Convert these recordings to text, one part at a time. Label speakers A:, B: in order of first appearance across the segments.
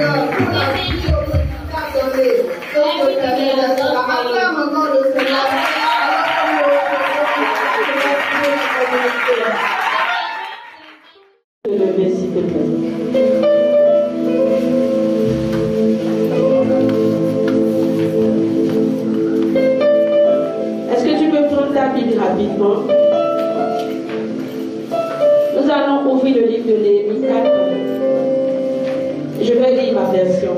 A: Seigneur pour la vie que tu as donnée. Donc, Éternel, acclame encore le Seigneur.
B: Merci, s'il te plaît. Est-ce que tu peux prendre ta Bible rapidement? Nous allons ouvrir le livre de Néhémie 4. Je vais lire ma version.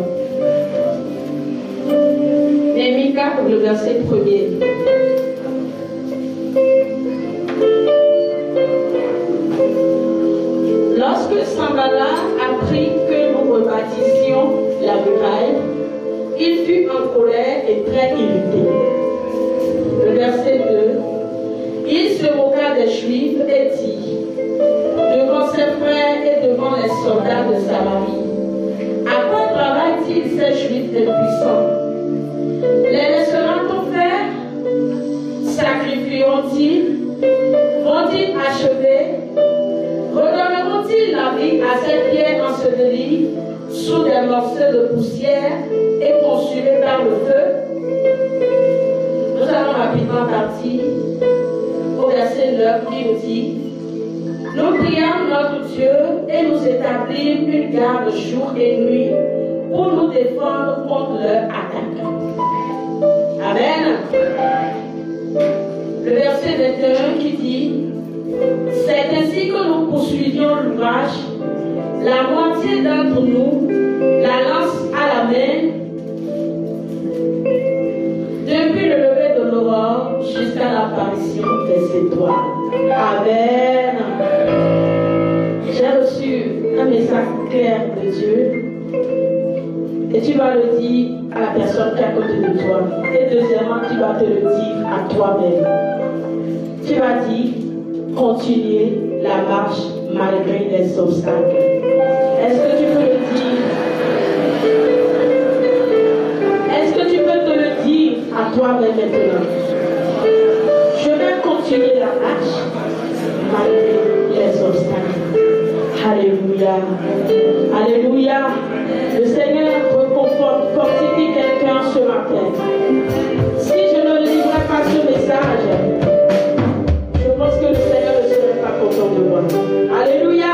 B: Néhémie 4, le verset 1er. Lorsque Sanballat apprit que nous rebâtissions la muraille, il fut en colère et très irrité. Le verset 2. Il se moqua des Juifs et dit, devant ses frères et devant les soldats de Samarie, à quoi travaillent-ils ces Juifs impuissants? Les laisseront-on faire? Sacrifieront-ils? Vont-ils achever? Redonneront-ils la vie à ces pierres ensevelies sous des morceaux de poussière et consumées par le feu? Nous allons rapidement partir au verset 9 qui nous dit, nous prions notre Dieu et nous établissons une garde jour et nuit pour nous défendre contre leur attaque. Amen. Le verset 21 qui dit, c'est ainsi que nous poursuivions l'ouvrage, la moitié d'entre nous, la lance à la main, depuis le lever de l'aurore jusqu'à l'apparition des étoiles. Amen. J'ai reçu un message clair de Dieu et tu vas le dire à la personne qui est à côté de toi. Et deuxièmement, tu vas te le dire à toi-même. Tu vas dire, continuer la marche malgré les obstacles. Est-ce que tu peux le dire? Est-ce que tu peux te le dire à toi-même maintenant? Je vais continuer la marche malgré les obstacles. Alléluia. Alléluia. Le Seigneur reconforte, fortifie quelqu'un ce matin. Si je ne livrais pas ce message, je pense que le Seigneur ne serait pas content de moi. Alléluia.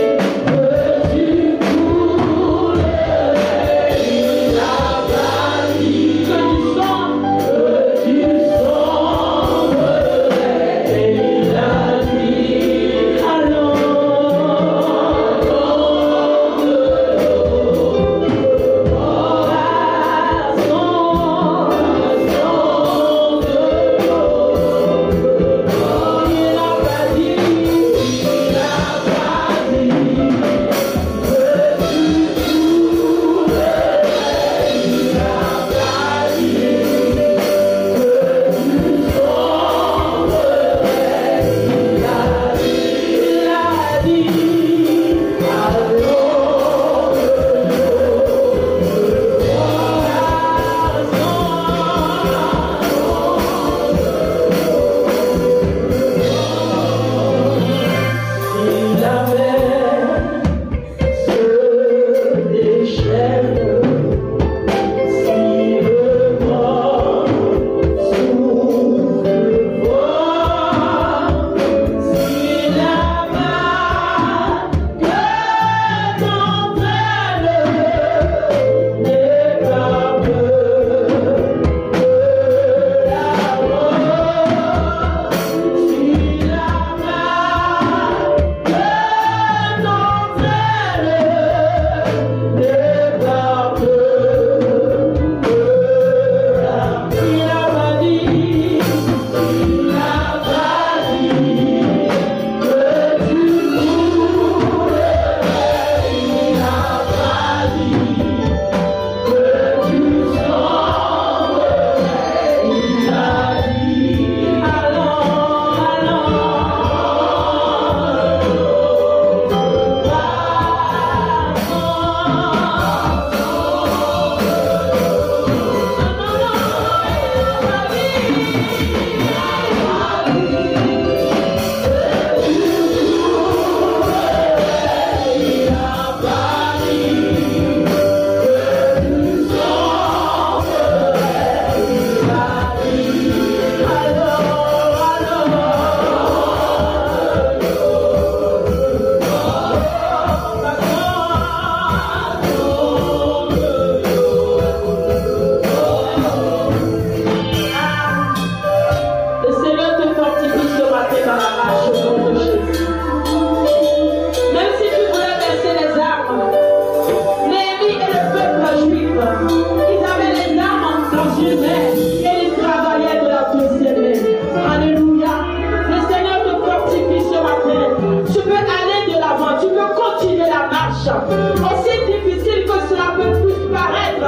C: Yeah.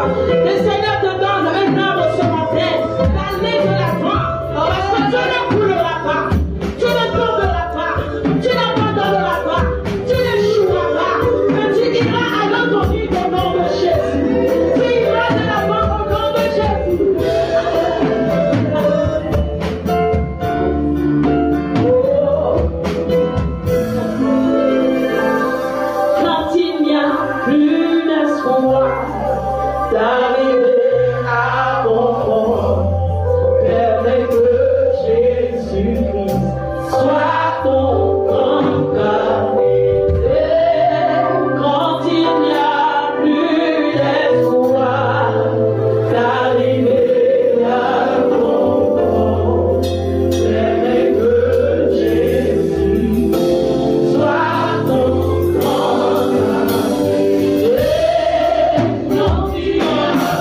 B: Le Seigneur te donne un ordre ce matin d'aller de l'avant. Parce que tu ne couleras pas, tu ne tomberas pas, tu n'abandonneras pas, tu n'échoueras pas. Mais tu iras à l'autorité au nom de Jésus. Tu iras de l'avant au nom de Jésus. Quand il n'y a plus d'espoir d'arriver à bon port, permets que Jésus-Christ soit ton encadré. Quand il n'y a plus d'espoir d'arriver à bon port, permets que Jésus soit ton encadré. Quand il n'y a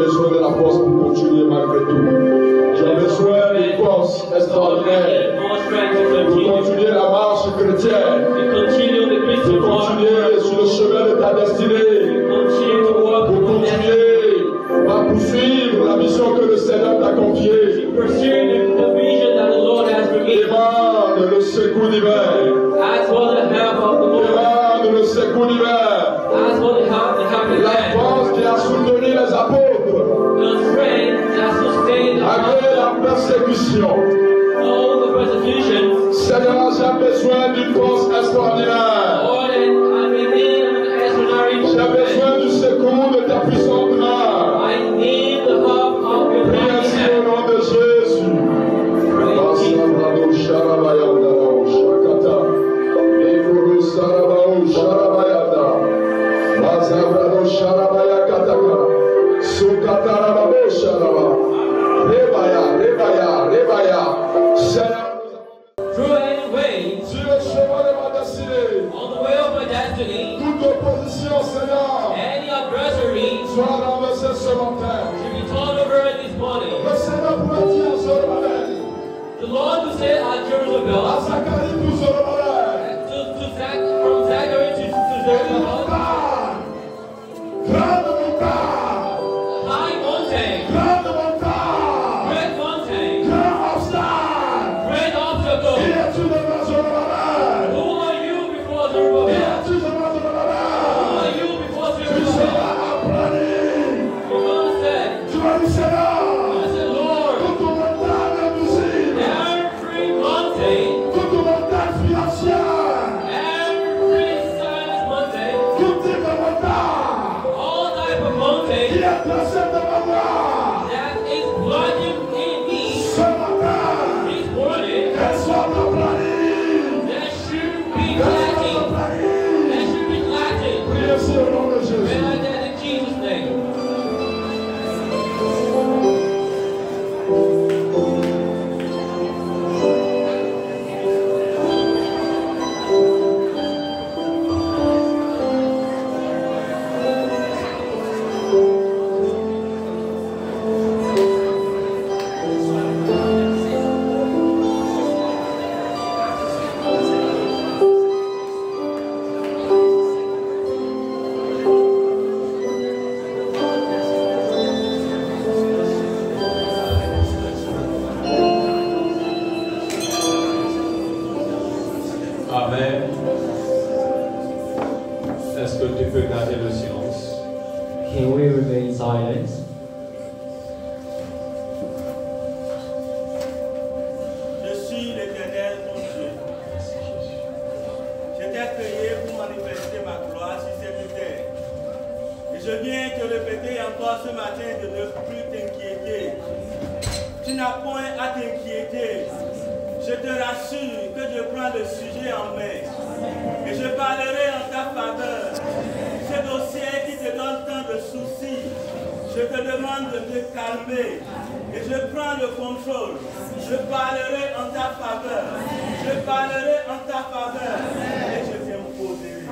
C: besoin de la force pour continuer malgré tout. Tu as besoin d'une force extraordinaire pour continuer la marche chrétienne, pour continuer sur le chemin de ta destinée, pour continuer à poursuivre la mission que le Seigneur t'a confiée. Demande le secours divin. Demande le secours divin. La force qui a soutenu les apôtres malgré la persécution. Seigneur, j'ai besoin d'une force extraordinaire. J'ai besoin du secours de ta puissante main. Prie ainsi au nom de Jésus. Sur le chemin de ma destinée, toute opposition, Seigneur, soit renversée ce matin. Le Seigneur pourrait dire à Zorobabel,
D: The Lord who said at Jerusalem,
C: à Zacharie pour Zorobabel,
D: from Zachary to Zerubbabel,
C: grande montagne,
D: high mountain,
C: grande montagne,
D: great mountain,
C: grand obstacle.
D: great obstacle.
C: Qui es-tu devant Zorobabel?
D: Who are you before
C: Qui
D: Zerubbabel?
C: es-tu devant
D: Who
C: Zorobabel?
D: are you before
C: Tu
D: Zerubbabel?
C: seras aplani.
D: You're going to say,
C: Tu vas dire, Seigneur,
D: I said, Lord,
C: toute montagne invisible,
D: every mountain,
C: toute montagne financière,
D: every silent mountain,
C: tout type de montagne
D: all type of
C: qui
D: mountain
C: est placé devant moi,
D: that is blocking in me
C: ce matin,
D: this morning,
C: qu'elle soit aplanie.
D: that should be
C: Qu'elle soit
D: lacking.
C: aplanie.
D: That should be lacking.
C: Priez aussi au nom de
D: Pray
C: Jésus.
D: like that in Jesus' name.
E: Amen. Est-ce que tu peux garder le silence?
F: Can we remain silent?
G: Je suis l'Éternel, ton Dieu. Je t'ai créé pour manifester ma gloire sur cette terre. Et je viens te répéter encore ce matin de ne plus t'inquiéter. Tu n'as point à t'inquiéter. Je te rassure que je prends le sujet en main. Et je parlerai en ta faveur. Ce dossier qui te donne tant de soucis, je te demande de te calmer. Et je prends le contrôle. Je parlerai en ta faveur. Je parlerai en ta faveur. Et je t'imposerai.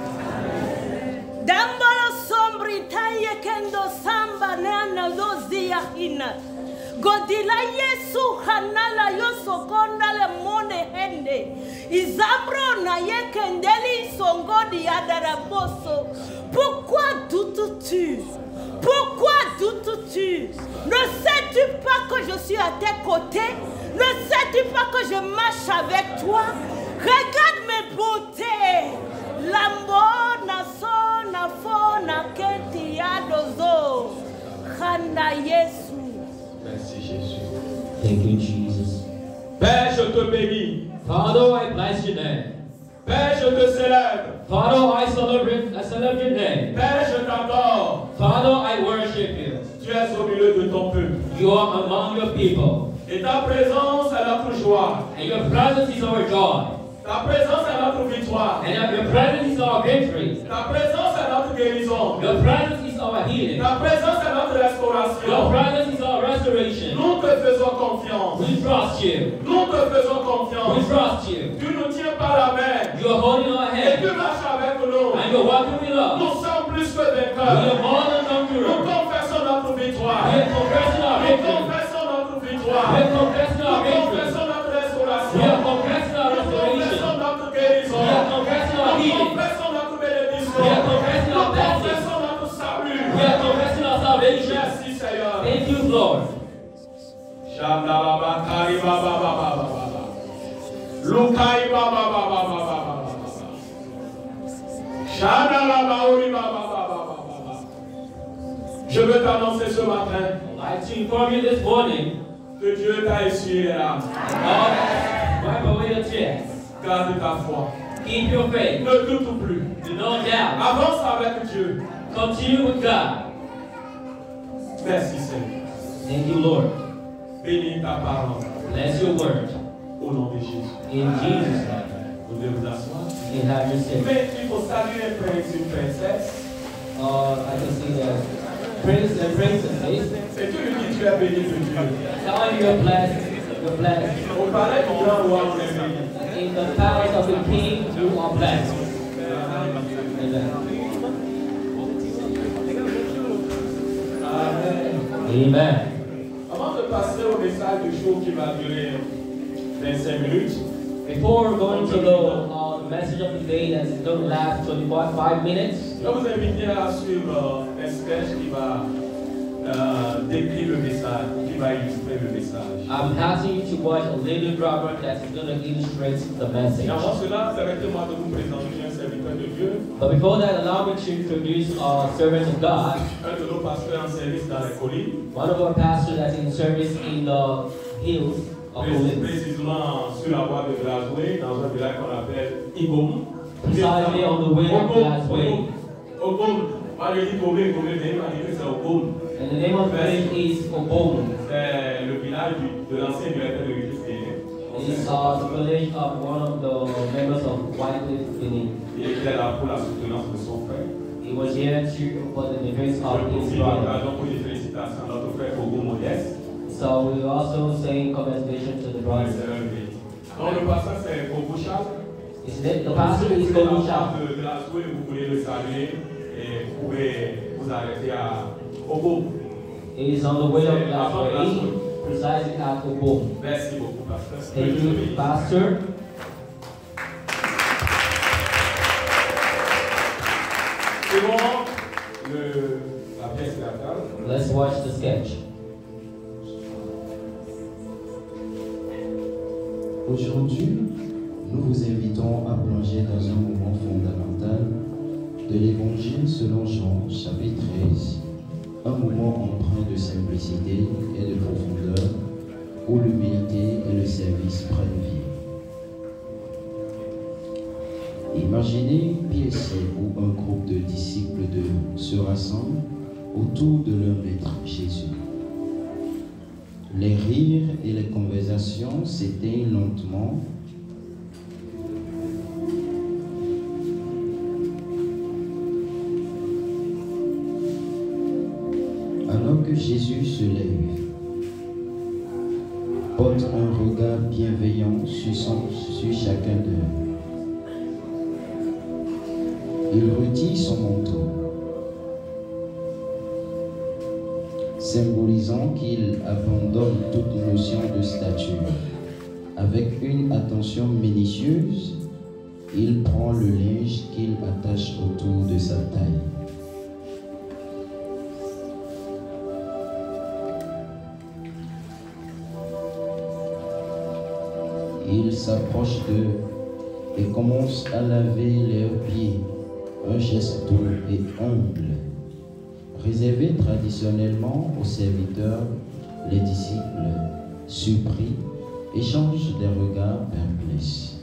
H: Dambalo sombri taye kendo samba nana lozia hina. Godila Yesu hanala yosokonda le mone hende. Izabro na ye kendeli songodi adaraboso. Pourquoi doutes-tu? Pourquoi doutes-tu? Ne sais-tu pas que je suis à tes côtés? Ne sais-tu pas que je marche avec toi? Regarde mes beautés. Lambo na so na fo na keti adozo. Hana Yesu.
E: Merci Jésus.
F: Thank you, Jesus.
E: Père, je te bénis.
F: Father, I bless your name.
E: Père, je te célèbre.
F: Father, I celebrate your name.
E: Père, je t'adore.
F: Father, I worship you.
E: Tu es au milieu de ton peuple.
F: You are among your people.
E: Et ta présence est notre joie.
F: And your presence is our joy.
E: Ta présence est notre victoire.
F: And your presence is our victory.
E: Ta présence est notre guérison.
F: Your presence is our healing.
E: Ta présence est notre
F: Your
E: restauration.
F: presence is our restoration.
E: Nous te faisons confiance.
F: We trust you.
E: Nous te faisons
F: We
E: confiance.
F: trust you.
E: Tu nous tiens par la main.
F: You are holding our
E: Et tu
F: hand.
E: marches avec nous.
F: And you're walking with us.
E: Nous sommes plus que
F: We
E: vainqueurs.
F: are more than
E: Nous
F: conquerors.
E: confessons notre victoire.
F: We our
E: Nous
F: healing.
E: confessons notre bénédiction.
F: We are confessing
E: Nous
F: our blessings.
E: confessons notre salut.
F: We are confessing our salvation.
E: Merci Seigneur.
F: Thank you, Lord.
E: Shandalabakari baba baba baba. Lukai baba baba baba baba. Shandalabauri baba baba baba. Je veux t'annoncer ce matin
F: I'd like to inform you this morning,
E: que Dieu t'a essuyé les larmes.
F: God, wipe away your tears.
E: Garde ta foi.
F: Keep your faith.
E: Ne doute plus.
F: Do not doubt.
E: Avance avec Dieu.
F: Continue with God.
E: Merci Seigneur.
F: Thank you, Lord.
E: Bénis ta parole.
F: Bless your word.
E: Au nom de Jésus.
F: In Jesus' name.
E: Vous devez vous asseoir.
F: You can have your seat.
E: Mais il faut saluer un prince, une princesse.
F: I can see the prince and princesses.
E: Et tu lui dis tu es béni de Dieu.
F: Tell you you're blessed. You're blessed.
E: Au palais du grand roi, on est béni.
F: In the palace of the king, you are blessed. Amen.
E: Amen.
F: Amen.
E: Avant de passer au message du jour qui va durer 25 minutes,
F: Before going to the message of the day that's going to last 5 minutes,
E: je vais vous inviter à suivre un sketch qui va décrire le message, qui va illustrer le message.
F: I'm asking you to watch a little drama that's going to illustrate the message.
E: Et avant cela, permettez-moi de vous présenter un serviteur de Dieu,
F: But before that, allow me to introduce our servant of God,
E: un de nos pasteurs en service dans les collines,
F: one of our pastors that's in service in the hills of Olymp,
E: précisément sur la voie de Glasgow, dans un village qu'on appelle Igom.
F: precisely on the way of God's way.
E: Ogom. Moi je dis Gomé, Gomé, mais il m'a dit que c'est Ogom.
F: And the name of the village is Obom.
E: C'est le village de l'ancien directeur de l'église Bénin.
F: It's the village of one of the members of Wycliffe Benin.
E: Il était là pour la soutenance de son frère.
F: He was here to for the defense
E: Je
F: of his
E: profite de
F: brother.
E: l'occasion pour des félicitations à notre frère Ogom Modeste.
F: So we also saying commendation to the brother.
E: Donc le pasteur c'est Bobo Charles.
F: Isn't it? The pastor is Gogo Shah.
E: De Glasgow, vous voulez le saluer et vous pouvez vous arrêter à Ogom.
F: He is on the way of Glasgow, precisely at Obom.
E: Merci beaucoup, pasteur.
F: Thank you, Pastor.
E: C'est bon, la pièce théâtrale.
F: Let's watch the sketch.
I: Aujourd'hui, nous vous invitons à plonger dans un moment fondamental de l'Évangile selon Jean, chapitre 13, un moment empreint de simplicité et de profondeur, où l'humilité et le service prennent vie. Imaginez une pièce où un groupe de disciples se rassemble autour de leur maître Jésus. Les rires et les conversations s'éteignent lentement. Alors que Jésus se lève, porte un regard bienveillant sur chacun d'eux. Il retire son manteau, symbolisant qu'il abandonne toute notion de stature. Avec une attention minutieuse, il prend le linge qu'il attache autour de sa taille. Il s'approche d'eux et commence à laver leurs pieds, un geste doux et humble, réservé traditionnellement aux serviteurs. Les disciples, surpris, échangent des regards perplexes.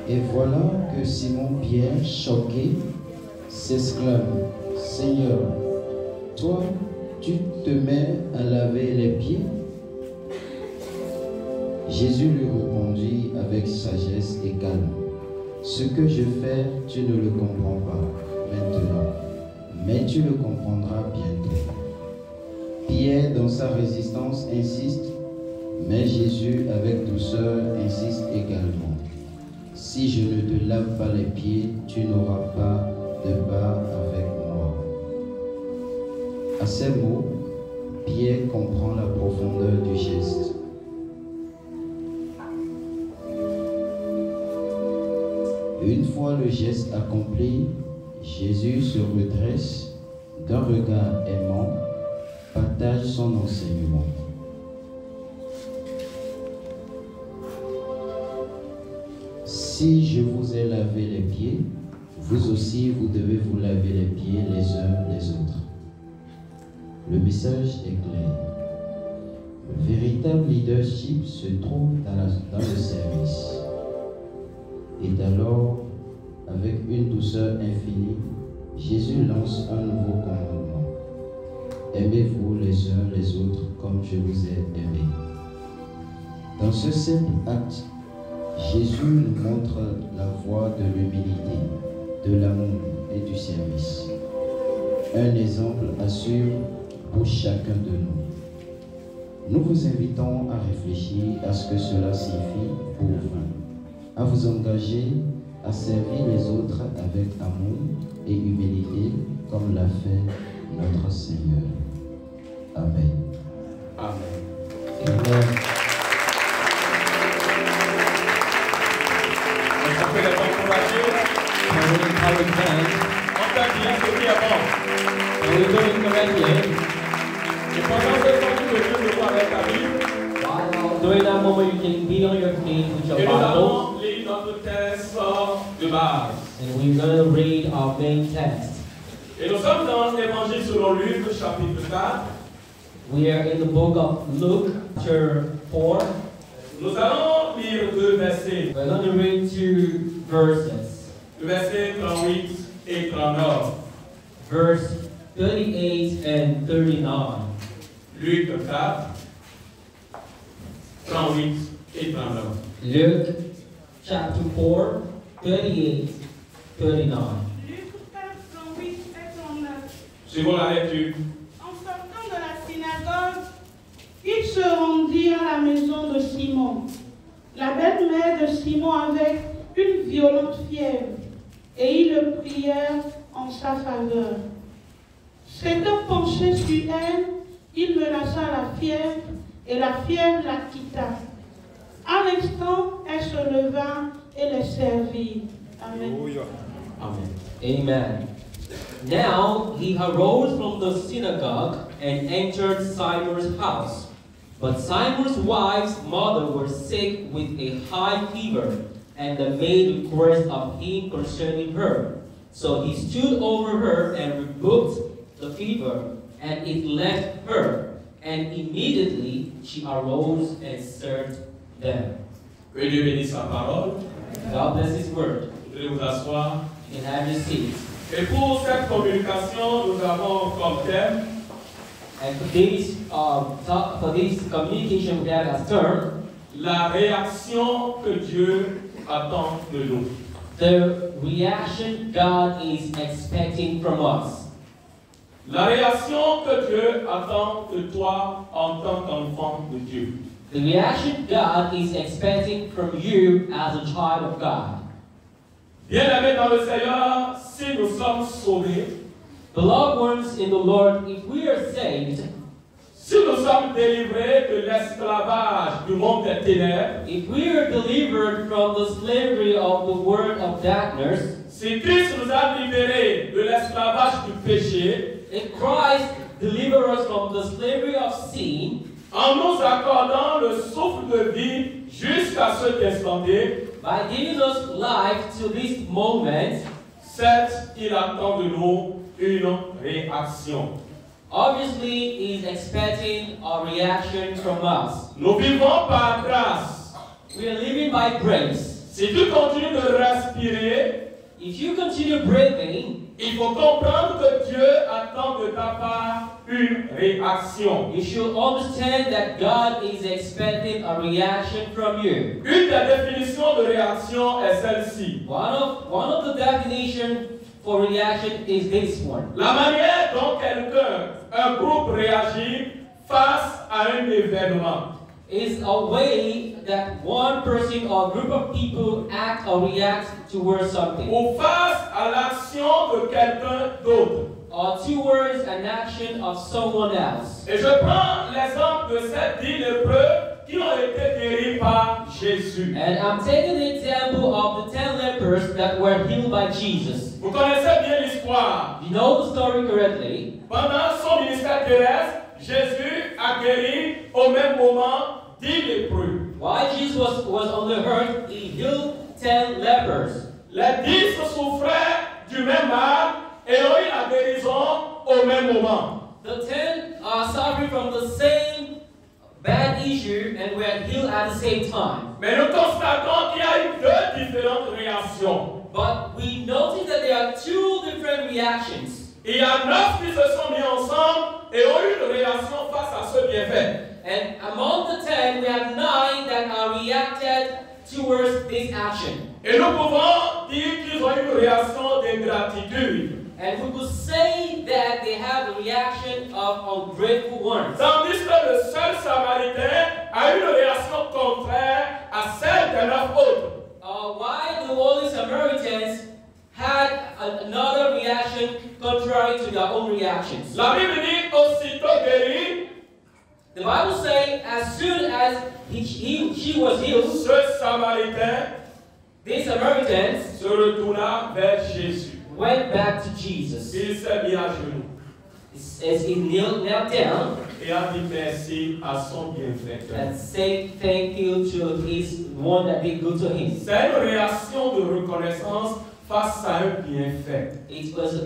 I: Et voilà que Simon-Pierre, choqué, s'exclame, « Seigneur, toi, tu te mets à laver les pieds ?» Jésus lui répondit avec sagesse et calme, « Ce que je fais, tu ne le comprends pas maintenant, mais tu le comprendras bientôt. » Pierre, dans sa résistance, insiste, mais Jésus, avec douceur, insiste également. « Si je ne te lave pas les pieds, tu n'auras pas de part avec moi. » À ces mots, Pierre comprend la profondeur du geste. Une fois le geste accompli, Jésus se redresse, d'un regard aimant, partage son enseignement. Si je vous ai lavé les pieds, vous aussi vous devez vous laver les pieds les uns les autres. Le message est clair. Le véritable leadership se trouve dans le service. Et alors, avec une douceur infinie, Jésus lance un nouveau commandement. Aimez-vous les uns les autres comme je vous ai aimés. Dans ce simple acte, Jésus nous montre la voie de l'humilité, de l'amour et du service. Un exemple à suivre pour chacun de nous. Nous vous invitons à réfléchir à ce que cela signifie pour vous, à vous engager à servir les autres avec amour et humilité comme l'a fait notre Seigneur. Amen.
E: Amen.
I: Amen.
E: On peut les encourager.
F: Can we encourage them?
E: On peut dire ce qui est bon.
F: Can we do it correctly?
E: Et pendant ce temps, tu peux juste le voir avec ta Bible.
F: While during that moment, you can be on your feet with your
E: Et nous
F: Bible,
E: allons lire notre texte de base.
F: and we're going to read our main text.
E: Et nous sommes dans l'Évangile selon Luc, chapitre 4.
F: We are in the book of Luke, chapter 4.
E: Nous allons lire deux versets,
F: We're going to read 2 verses.
E: le verset 38 et 39.
F: Verse 38 and 39.
E: Luc 4, 38 et 39.
F: Luke chapter 4, 38, 39.
H: Luc 4, 38 et 39.
E: Suivons la lecture.
H: En sortant de la synagogue, ils se rendirent à la maison de Simon. La belle-mère de Simon avait une violente fièvre, et ils le prièrent en sa faveur. S'étant penché sur elle, il menaça la fièvre, et la fièvre la quitta. À l'instant, elle se leva et les servit. Amen.
E: Amen.
F: Amen. Now he arose from the synagogue and entered Simon's house. But Simon's wife's mother was sick with a high fever, and the maid requested of him concerning her. So he stood over her and rebuked the fever, and it left her. And immediately she arose and served them.
E: Que Dieu bénisse sa parole.
F: God bless his word.
E: Vous pouvez vous asseoir.
F: You can have your seat.
E: Et pour cette communication, nous avons comme thème
F: And for this communication we have as term,
E: la réaction que Dieu attend de nous.
F: the reaction God is expecting from us.
E: La réaction que Dieu attend de toi en tant qu'enfant de Dieu.
F: The reaction God is expecting from you as a child of God.
E: Bien-aimés dans le Seigneur, si nous sommes sauvés,
F: Beloved ones in the Lord, if we are saved,
E: si nous sommes délivrés de l'esclavage du monde des ténèbres,
F: if we are delivered from the slavery of the world of darkness,
E: si Christ nous a libérés de l'esclavage du péché,
F: if Christ delivers us from the slavery of sin,
E: en nous accordant le souffle de vie jusqu'à cet instant,
F: by giving us life to this moment,
E: certes, il attend de nous une réaction.
F: obviously he is expecting a reaction from us.
E: Nous vivons par grâce.
F: We are living by grace.
E: Si tu continues de respirer,
F: if you continue breathing,
E: il faut comprendre que Dieu attend de ta part une réaction.
F: you should understand that God is expecting a reaction from you.
E: Une des définitions de réaction est celle-ci.
F: One of the definitions for reaction is this one.
E: La manière dont un groupe réagit face à un événement.
F: Is a way that one person or group of people act or react towards something.
E: Ou face à l'action de quelqu'un d'autre.
F: Or towards an action of someone else.
E: Et je prends l'exemple de ces 10 lépreux qui ont été guéris par Jésus.
F: And I'm taking the example of the 10 lepers that were healed by Jesus.
E: Vous connaissez bien l'histoire.
F: You know the story correctly.
E: Pendant son ministère terrestre, Jésus a guéri au même moment 10 lépreux.
F: While Jesus was on the earth, he healed 10 lepers.
E: Les 10 souffraient du même mal et ont eu la guérison au même moment.
F: The 10 are suffering from the same bad issue and were healed at the same time.
E: Mais nous constatons qu'il y a eu deux différentes réactions.
F: But we notice that there are two different reactions.
E: Il y a 9 qui se sont mis ensemble et ont eu une réaction face à ce bienfait.
F: And among the 10, we have 9 that are reacted towards this action.
E: Et nous pouvons dire qu'ils ont eu une réaction d'ingratitude.
F: And we could say that they have a reaction of ungrateful ones.
E: Tandis que le seul Samaritain a eu une réaction contraire à celle des 9 autres.
F: While the Holy Samaritans had another reaction contrary to their own reactions.
E: La Bible dit aussitôt guéri.
F: The Bible says as soon as she was healed,
E: ce Samaritain,
F: these Samaritans,
E: se retourna vers Jésus.
F: Went back to Jesus.
E: Il s'est mis à genoux.
F: As he knelt down,
E: et a dit merci à son bienfaiteur.
F: And say thank you to his one that did good to him.
E: C'est une réaction de reconnaissance face à un bienfait.
F: It was a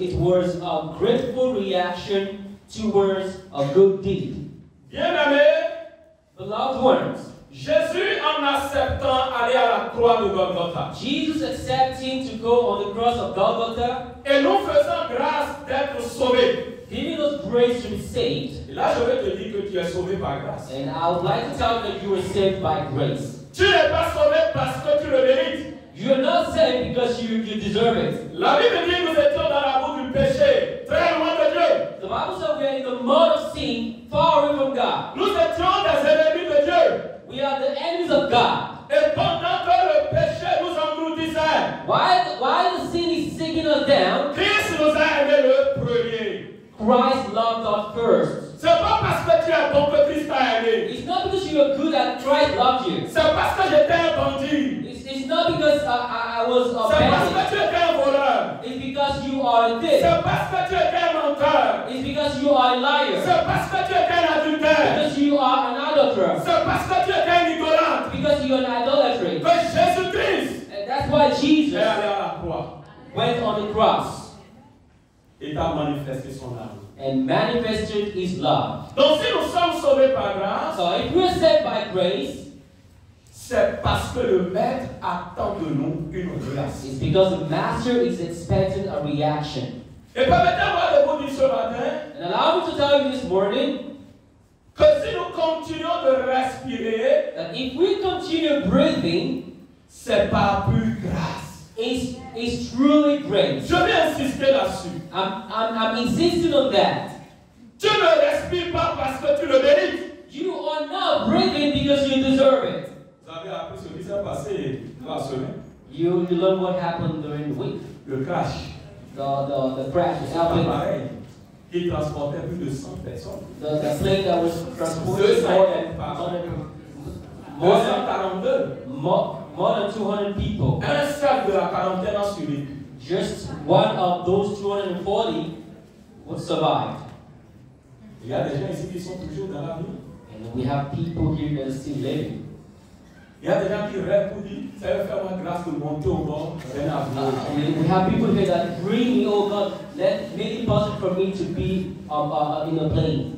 F: grateful reaction towards a good deed.
E: Bien-aimés,
F: beloved ones,
E: Jésus, en acceptant aller à la croix de Golgotha,
F: Jesus accepting to go on the cross of Golgotha,
E: et nous faisant grâce d'être sauvés,
F: giving us grace to be saved.
E: Et là, je vais te dire que tu es sauvé par grâce.
F: And I would like to tell you that you were saved by grace.
E: Tu n'es pas sauvé parce que tu le mérites.
F: You are not saved because you deserve it.
E: La Bible dit que nous étions dans la boue du péché, très loin de Dieu.
F: The Bible says we are in the mud of sin, far away from God.
E: Nous étions des ennemis de Dieu.
F: We are the enemies of God.
E: Et pendant que le péché nous engloutissait,
F: while the sin is taking us down,
E: Christ nous a aimés le premier.
F: Christ loved us first.
E: C'est pas parce que tu es bon que Christ t'a aimé.
F: It's not because you are good that Christ loved you.
E: C'est parce que j'étais un bandit.
F: It's not because I was a
E: C'est parce
F: bandit.
E: que tu étais un voleur.
F: It's because you are a thief.
E: C'est parce que tu étais un menteur.
F: It's because you are a liar.
E: C'est parce que tu étais un adultère.
F: Because you are an adulterer.
E: C'est parce que tu étais un idolâtre.
F: Because you are an idolatry.
E: Que Jésus-Christ
F: And that's why Jesus
E: est allé à la croix.
F: went on the cross
E: et a manifesté son amour.
F: and manifested his love.
E: Donc si nous sommes sauvés par grâce,
F: So if we are saved by grace,
E: c'est parce que le Maître attend de nous une relation.
F: it's because the Master is expecting a reaction.
E: Et permettez-moi de vous dire ce matin,
F: And allow me to tell you this morning,
E: que si nous continuons de respirer,
F: that if we continue breathing,
E: c'est par pure grâce.
F: it's truly grace.
E: Je vais insister là-dessus.
F: I'm insisting on that.
E: Tu ne respires pas parce que tu le mérites.
F: You are not breathing because you deserve it.
E: Vous avez appris ce qui s'est passé la semaine.
F: You learn what happened during the week.
E: Le crash.
F: The crash. The
E: C'est
F: airplane.
E: pareil. Qui transportait plus de 100 personnes.
F: The plane that was transporting more than 200 people.
E: Un seul de la quarantaine a survécu.
F: Just one of those 240 would survive.
E: Il y a des gens ici qui sont toujours dans la vie.
F: And we have people here that are still living.
E: Il y a des gens qui rêvent pour dire, ça va faire ma grâce de monter au bord d'un avion.
F: We have people here that bring me, oh God, make it possible for me to be in a plane.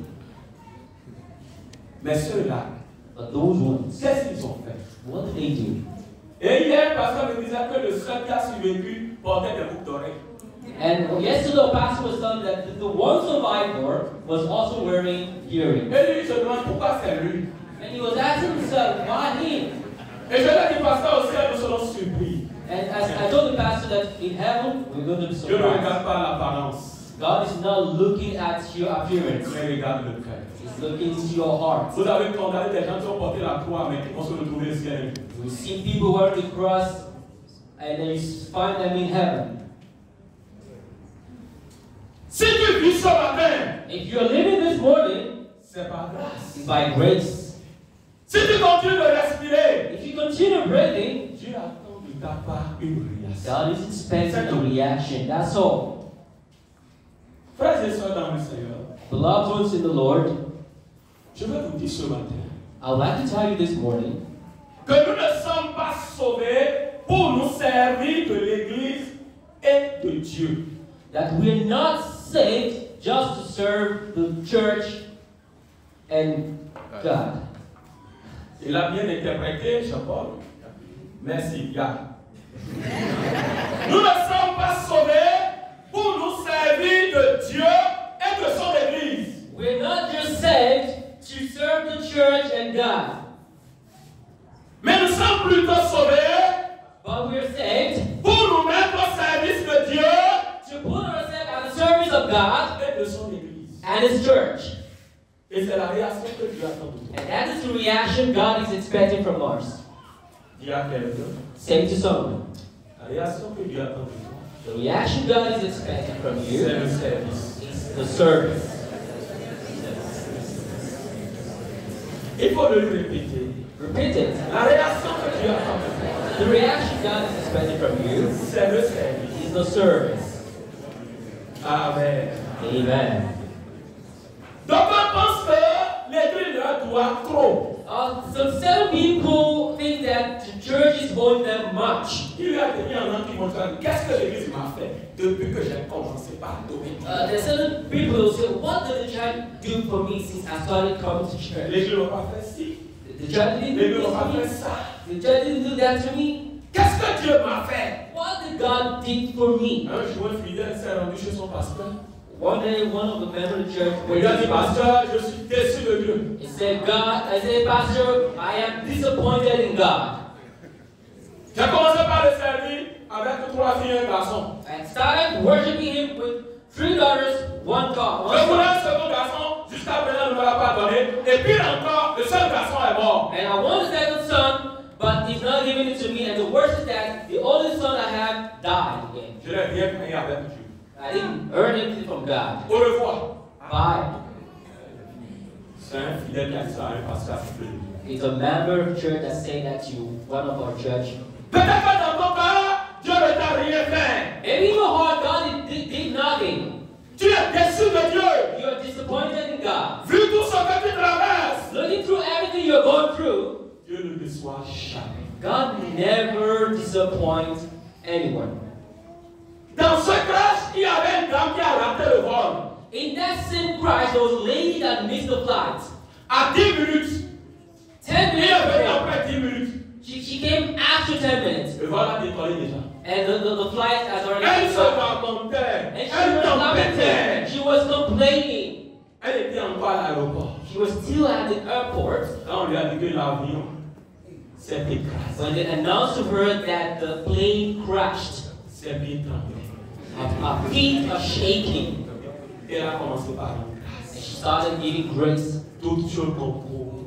E: Mais ceux-là,
F: But those ones,
E: qu'est-ce qu'ils ont fait?
F: what did they do?
E: Et hier, le pasteur me disait que le seul qui a survécu portait des boucles d'oreilles.
F: And yesterday, the pastor was telling that the one survivor was also wearing earrings.
E: Et lui, il se demande pourquoi c'est lui.
F: And he was asking himself, why him?
E: Et je lui ai dit, pasteur, au ciel, nous serons surpris.
F: And as I told the pastor that in heaven, we're going to be
E: Dieu ne regarde
F: surprised.
E: pas l'apparence,
F: God is not looking at your appearance.
E: mais il regarde le cœur.
F: He's looking into your heart.
E: Vous avez condamné des gens qui ont porté la croix, mais qui vont se retrouver au ciel.
F: You see people wearing the cross, and then you find them in heaven.
E: Si tu vis ce matin,
F: If you're living this morning,
E: c'est par grâce.
F: it's by grace.
E: Si tu continues de respirer,
F: If you continue breathing,
E: Dieu attend de ta part une réaction.
F: God is expecting a reaction. That's all.
E: Frères et sœurs dans le Seigneur,
F: Beloved ones in the Lord,
E: je vais vous dire ce matin
F: I would like to tell you this morning
E: que nous ne sommes pas sauvés pour nous servir de l'Église et de Dieu.
F: that we're not saved just to serve the church and God.
E: Il a bien interprété, Jean-Paul. Merci, Yann. Nous ne sommes pas sauvés pour nous servir de Dieu et de son Église.
F: We're not just saved to serve the church and God,
E: Mais nous sommes plutôt sauvés
F: but we're saved
E: pour nous mettre au service de Dieu
F: to put ourselves at the service of God
E: et de son Église.
F: and His church.
E: Et c'est la réaction que Dieu attend de toi.
F: And that is the reaction God is expecting from us.
E: Dis à quelqu'un,
F: Say to someone,
E: la réaction que Dieu attend de toi,
F: the reaction God is expecting from
E: c'est
F: you
E: le service.
F: is the service.
E: Il faut le répéter.
F: Repeat it.
E: La réaction que Dieu attend de toi,
F: The reaction God is expecting from you
E: c'est le service.
F: is the service.
E: Amen.
F: Amen.
E: Donc on pense que l'Église leur doit trop.
F: Some people think that the church is owing them much.
E: Il y a des gens qui vont dire, qu'est-ce que l'Église m'a fait depuis que j'ai commencé par adorer Dieu?
F: There's certain people who say, what did the church do for me since I started coming to church?
E: L'Église n'a pas fait ci.
F: The church didn't do
E: L'Église
F: this
E: n'a pas
F: to
E: fait
F: me.
E: ça.
F: The church didn't do that to me.
E: Qu'est-ce que Dieu m'a fait?
F: What did God did for me?
E: Un jour, un fidèle s'est rendu chez son pasteur.
F: One day, one of the members of the church
E: Il a dit, pasteur, je suis déçu de Dieu.
F: He said, I said, Pastor, I am disappointed in God.
E: J'ai commencé par le servir avec 3 filles et un garçon.
F: I started worshiping Him with 3 daughters, 1 God.
E: Je voulais un second garçon, jusqu'à présent, ne me l'a pas donné. Et puis encore, le seul garçon est mort.
F: And I want a second son, but He's not giving it to me. And the worst is that the oldest son I have died again.
E: Je n'ai rien payé avec Dieu.
F: I didn't earn anything from God.
E: Au revoir.
F: Bye.
E: C'est un fidèle qui a dit ça à un pasteur.
F: It's a member of church that say that to one of our church.
E: Peut-être que dans ton cas, Dieu ne t'a rien fait.
F: Maybe in your heart, God did nothing.
E: Tu es déçu de Dieu.
F: You are disappointed in God.
E: Vu tout ce que tu traverses,
F: Looking through everything you're going through,
E: Dieu ne déçoit jamais.
F: God never disappoints anyone.
E: Dans ce crash, il y avait une dame qui a raté le vol.
F: In that same crash, there was a lady that missed the flight.
E: À 10 minutes,
F: 10
E: il
F: minutes
E: est venu
F: before.
E: après 10 minutes.
F: She came after 10 minutes.
E: Le vol a décollé déjà.
F: And the flight has already
E: Elle se
F: started.
E: lamentait.
F: And
E: Elle tempêtait.
F: she was complaining.
E: Elle était encore à l'aéroport.
F: She was still at the airport
E: Quand on lui a dit que l'avion s'est écrasé,
F: when they announced to her that the plane crashed.
E: c'est bien trempé.
F: Her feet are shaking.
E: Elle a commencé par rendre
F: And
E: grâce.
F: she started giving grace.
E: Toutes choses concourent.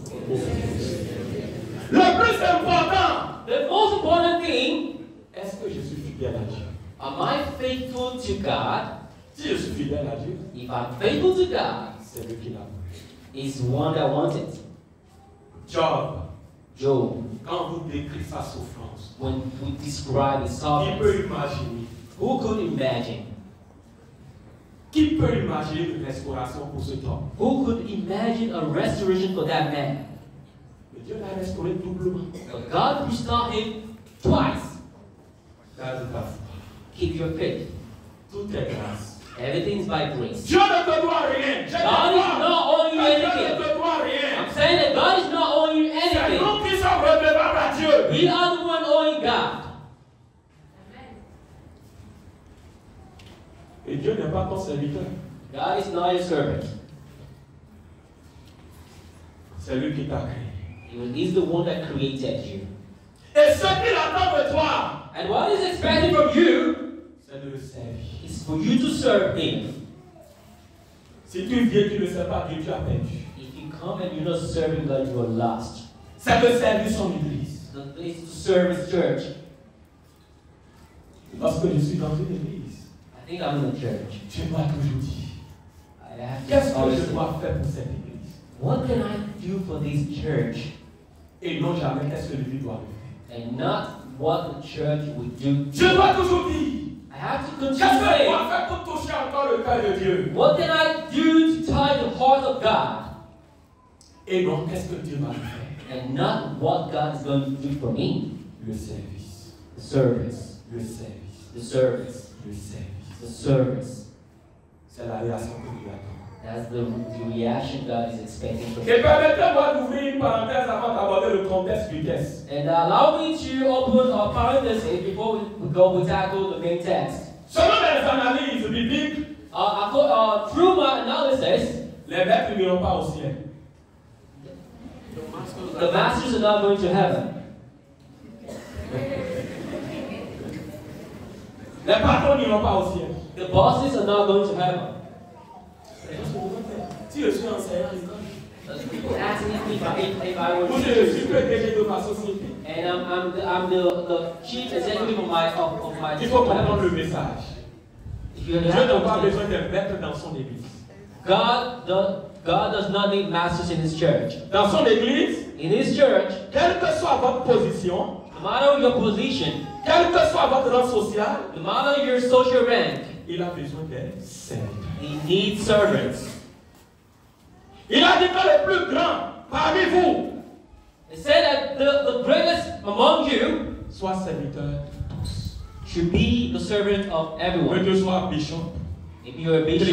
E: Le plus important,
F: The most important thing,
E: est-ce que je suis fidèle à Dieu?
F: am I faithful to God?
E: Si je suis fidèle à Dieu,
F: If I'm faithful to God,
E: c'est lui qui l'a voulu.
F: is one that wanted.
E: Job,
F: Job,
E: quand vous décrivez sa souffrance,
F: when we describe his
E: qui
F: suffering,
E: peut imaginer?
F: who could imagine?
E: Qui peut imaginer une restauration pour cet homme?
F: Who could imagine a restoration for that man?
E: Mais Dieu l'a restauré doublement.
F: But God restored him twice.
E: Garde ta foi.
F: Keep your faith.
E: Tout est grâce.
F: Everything's by grace.
E: Dieu ne te doit rien. Je te
F: God is
E: dois.
F: not owing you
E: Dieu ne
F: anything.
E: te doit rien.
F: I'm saying that God is not owing you
E: C'est
F: anything.
E: nous qui sommes redevables à Dieu.
F: We are the one owing God.
E: Dieu n'est pas ton serviteur.
F: God is not your servant.
E: C'est lui qui t'a créé.
F: He's the one that created you.
E: Et ce qu'il attend de toi,
F: And what is expected from you
E: c'est de le servir.
F: is for you to serve Him.
E: Si tu viens, tu ne sais pas Dieu, tu as perdu.
F: If you come and you're not serving God, you are lost.
E: C'est de servir son église.
F: The place to serve His church.
E: Lorsque je suis dans une église,
F: I think I'm in the church.
E: Dieu m'a toujours dit,
F: I have
E: qu'est-ce
F: to
E: que je
F: always say,
E: dois faire pour cette église?
F: what can I do for this church?
E: Et non jamais qu'est-ce que l'église doit faire.
F: And not what the church would do.
E: Je dois toujours dire,
F: I have to
E: qu'est-ce
F: continue
E: que je
F: saying,
E: dois faire pour toucher encore le cœur de Dieu?
F: what can I do to tie the heart of God?
E: Et non, qu'est-ce que Dieu va faire?
F: And not what God is going to do for me.
E: Le service.
F: The service.
E: Le service.
F: The service.
E: Le service.
F: The service.
E: C'est la réaction que Dieu attend.
F: That's the reaction God is expecting from
E: Et
F: you.
E: permettez-moi d'ouvrir une parenthèse avant d'aborder le contexte du texte.
F: And allow me to open our parenthesis before we tackle the main text.
E: Selon les analyses bibliques,
F: Through my analysis,
E: les maîtres n'iront pas au ciel.
F: the masters are not going to heaven.
E: Les patrons n'iront pas au ciel.
F: The bosses are not going to heaven.
E: Si je suis enseignant à l'école,
F: People ask me if I were
E: ou je suis PDG de ma société,
F: and I'm the chief executive of my
E: il faut comprendre le message.
F: If you
E: Dieu
F: have
E: n'a
F: to
E: pas
F: understand,
E: besoin de maîtres dans son église.
F: God does not need masters in His church.
E: Dans son église,
F: In His church,
E: quelle que soit votre position,
F: no matter your position,
E: quel que soit votre rang social,
F: no matter your social rank,
E: il a besoin des serviteurs.
F: He needs servants.
E: Il a dit que le plus grand parmi vous
F: It said that the greatest among you
E: soit serviteur de tous.
F: should be the servant of
E: Que
F: everyone.
E: tu sois bishop,
F: If you're a bishop,